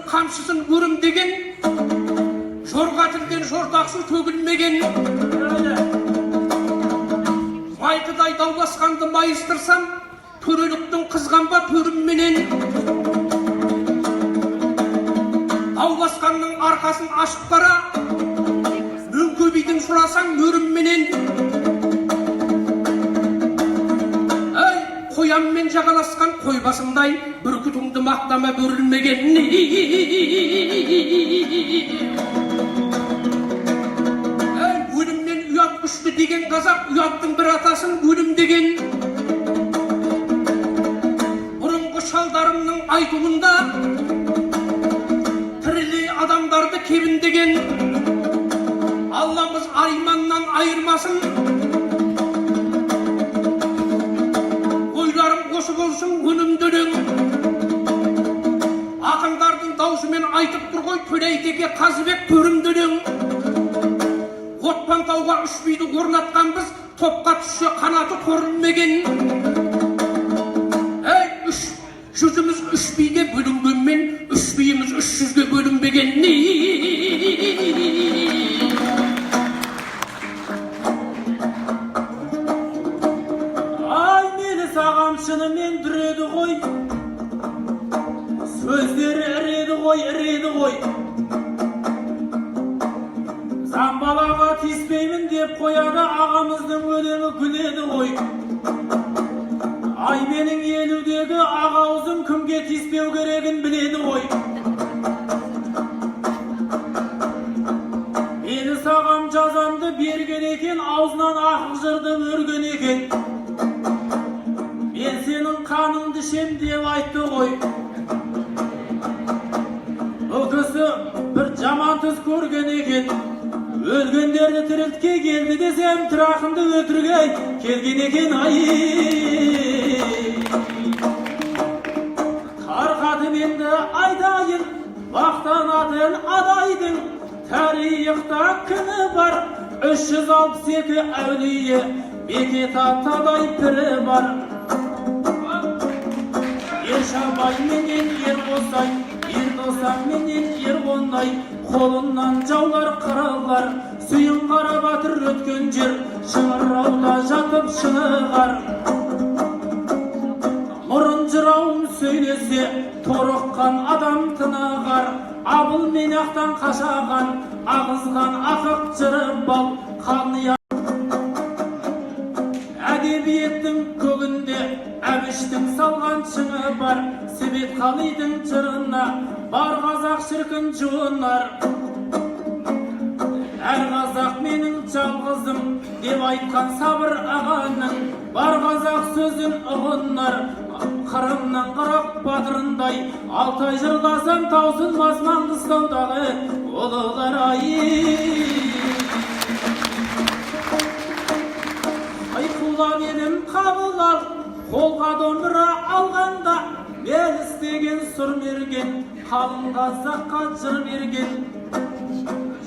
Қамшысын көрім деген, жорға тілген жортақсы төгілмеген. Майқыдай дауласқанды майыстырсам, төреліктің қызғанба төрімменен. Дауласқанның арқасын ашып қара, өңкөбейдің сұрасаң мөрімменен. Қояммен жағаласқан қой басымдай, бүркітіңді мақтама бөрілмеген. Өлімнен ұят күшті деген қазақ, ұяттың бір атасын өлім деген. Бұрынғы шалдарымның айтуында тірілей адамдарды кебіндеген. Алламыз айманнан айырмасын, осы болсын өнімдінің. Ақындардың даусымен айтып тұр ғой, Төлейтеке Қазыбек төрімдінің. Отпан тауға үшбейді орнатқан біз, топқа түссе қанаты көрінмеген. Жүзіміз үшбейде бөлінгенмен, үшбейіміз 300-ге бөлінбеген. Шынымен дүреді ғой, сөздері іреді ғой. Замбалаға тиіспеймін деп қояды, ағамыздың өлеңі күледі ғой. Ай менің елудегі ағаузым кімге тиіспеу керегін біледі ғой. Мені саған жазамды берген екен, аузынан ақыл жырды өрген екен. Мен сенің қаныңды ішем деп айтты ғой. Бұл кісі бір жаман түс көрген екен, Өлгендерді тірілтке келді десем, тұрақымды өтірге келген екен ай. Тарқатып енді айдайын, мақтанатын адайдың, тарихта күні бар, 362 әулие, бекет аптадай пірі бар. Ершабай менен Ербосай, Ердосаң менен Ерғонай, қолынан жаулар қырылар, сүйін қара батыр өткен жер, шыңырауда жатып шынығар. Мұрын жырауым сөйлесе, торыққан адам тынығар, абыл мен ақтан қашаған, ағызған ақық жыры бал, қаныя. Әдебиеттің көгінде әбіштің салған шыңы бар, Себет Қалидың жырына бар қазақ шіркін жуынар. Әр қазақ менің жалғызым деп айтқан сабыр ағаның, бар қазақ сөзін ұғынар. Қырымнан қырық батырындай, Алтай жырласам таусылмас Маңғыстаудағы ұлылар ай. Айқұлап едім қабыл ал, қолға домбыра алғанда, мен істеген сұр мерген, қалың қазаққа жыр берген.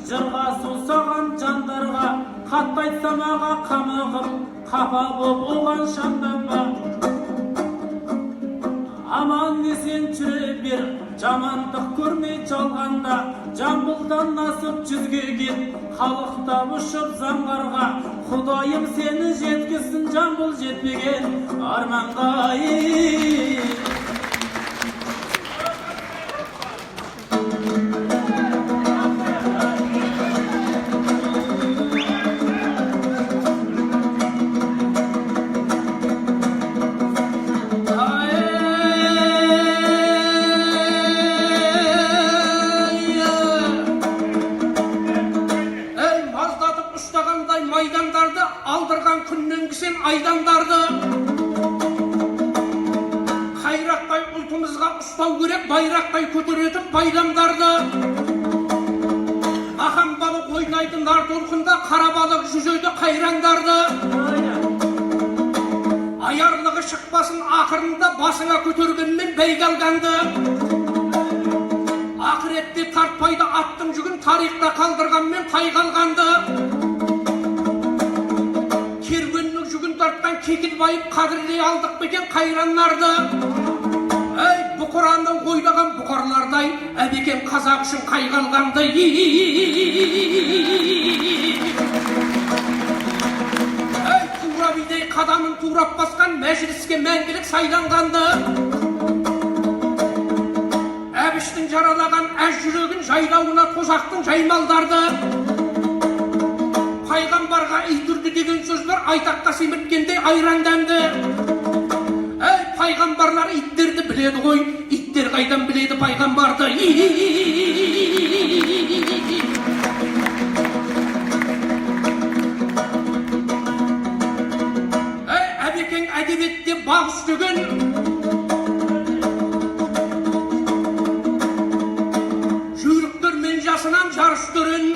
Жырға сусаған жандарға, қатты айтсам аға қамығып, қапа боп оған шамданба. Аман есен жүре бер, жамандық көрмей жалғанда, Жамбылдан насып жүзге кет, халықтап ұшып заңғарға. Құдайым сені жеткізсін Жамбыл жетпеген арманға. Майдандарды алдырған күннен кісен айдандарды қайрақтай ұлтымызға ұстау керек, байрақтай көтеретін байламдарды. Ақан балық ойнайды нар толқында, қара балық жүзеді қайраңдарды. Аярлығы шықпасын ақырында, басыңа көтергенмен бәйге алғанды. Ақыретте тартпайды аттың жүгін, тарихта қалдырғанмен тайға алғанды. Керуеннің жүгін тартқан кекіл байып қадірлей алдық бекен қайранларды. Әй, бұқыранды ойлаған бұқарлардай, әбекен қазақ үшін қайғалғанды. Әй, тура бидей қадамын турап басқан мәжіліске мәңгілік сайланғанды. Әбіштің жаралаған әз жүрегін жайлауына тозақтың жаймалдарды. Пайғамбарға итүрді деген сөздер айтақта семірткенде айраңданды. Әй, пайғамбарлар иттерді біледі ғой, иттер қайдан біледі пайғамбарды. Әй, әбекең әдебиетте бақ үстеген, жүйріктер мен жасынан жарыс көрін.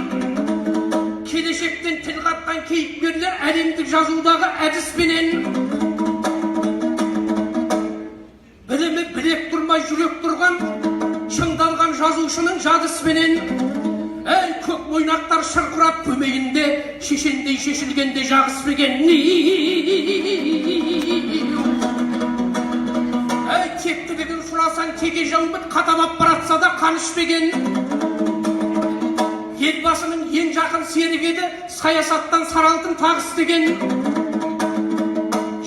Келешектен тіл қатқан кейіпкерлер әлемдік жазудағы әдіспенен. Білімі білек тұрмай жүрек тұрған, шыңдалған жазушының жадыспенен. Әй, көк мойнақтар шырқырап көмейінде, шешендей шешілгенде жағыспеген. Әй, тектілігін сұрасаң теге жаумыт, қаталап баратса да қанышпеген. Елбасының ең жақын серігеді, саясаттан саралтын тағыс деген.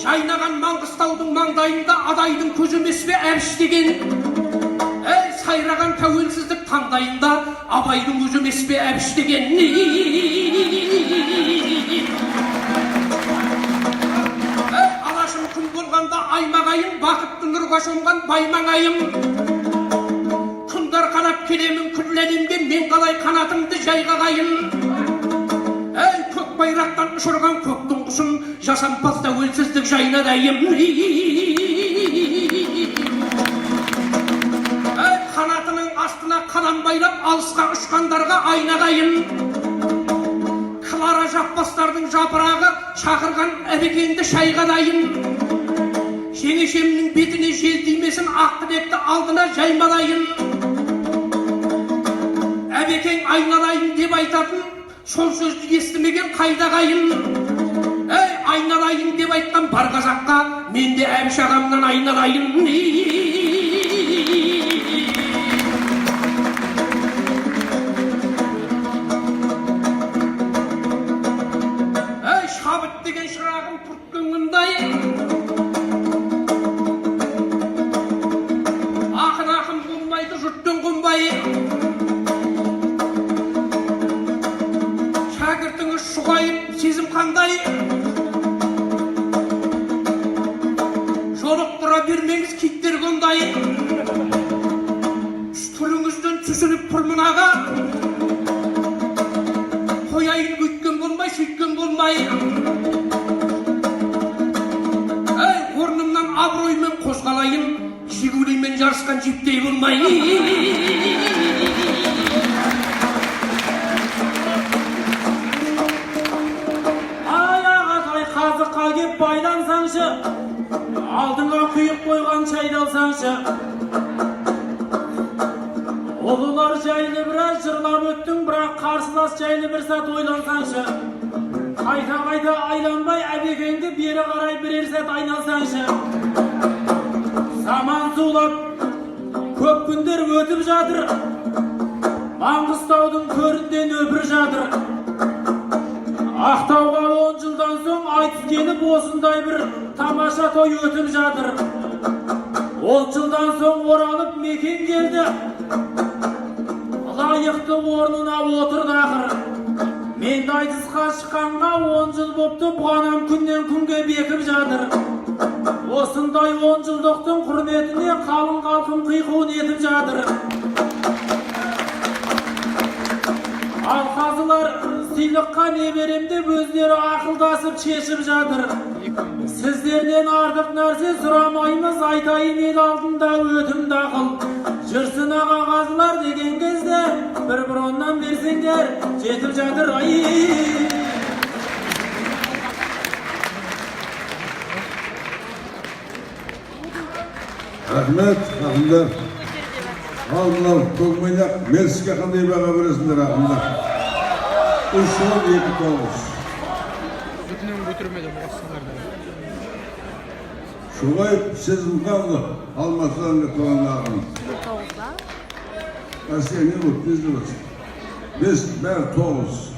Жайнаған Маңғыстаудың маңдайында адайдың көзі емес пе әбіш деген. Әй, сайраған тәуелсіздік таңдайында абайдың өзі емес пе әбіш деген. Әй, алашым күн болғанда аймағайым, бақытты нұрға шомған баймаңайым. Қанап келемін күллі әлемге, мен қалай қанатымды жайғағайын. Әй, көк байрақтан ұшырған көктің құсын, жасампаз тәуелсіздік жайнадайым. Әй, қанатының астына қалам байлап, алысқа ұшқандарға айнағайын. жаппастардың жапырағы шақырған әбекеңді шайға дайын. Жеңешемнің бетіне жел тимесін, Ақбекті алдына жаймадайын. Әбекең айналайын деп айтатын, сол сөзді естімеген қайда қайын. Айналайын деп айтқан бар қазаққа, мен де әбіш ағамнан айналайын. Шабыт деген шырағым түрткеніңдай, ақын болмайды жұрттың құнбай. Шәкіртіңіз шұғайып сезім қандай, жолықтыра бермеңіз киттер қондай. Түріңізден түсініп тұрмын аға, қояйын өйткен болмай, сөйткен болмай. Орнымнан абыроймен қозғалайын, Жигулимен жарысқан жиптей болмай. Ағатай қазыққа кеп байлансаңшы, алдыңа құйып қойған шайды алсаңшы. Ұлылар жайлы біраз жырлап өттің, бірақ қарсылас жайлы бір сәт ойлансаңшы. Қайта айланбай әбекеңді бері қарай бірер сәт айналсаңшы. Заман зулап, көп күндер өтіп жатыр, Маңғыстаудың көрінден өпір жатыр. Ақтауға 10 жылдан соң айтыс келіп осындай бір тамаша той өтіп жатыр. 10 жылдан соң оралып мекен келді, лайықты орнына отырды ақыр. Мен айтысқа шыққанға 10 жыл бопты, бұғанам күннен күнге бекіп жатыр. Осындай 10 жылдықтың құрметіне қалың қалқым қиқуын етіп жатыр. Ал қазылар сыйлыққа не берем деп өздері ақылдасып шешіп жатыр. Сіздерден артық нәрсе сұрамаймыз, айтайын ел алдында өтімді ақыл. Жүрсін аға қазылар деген кезде бір оннан берсеңдер жетіп жатыр. Рахмет, ақындар. Ал мынау көкмайнақ Мерске қандай баға бересіңдер ақындар? 3-2-9. Шұғайып Сезімханұлы Алматыдан кеткен ақын. Әсия не болды, тезді болсын. 5 бәрі 9.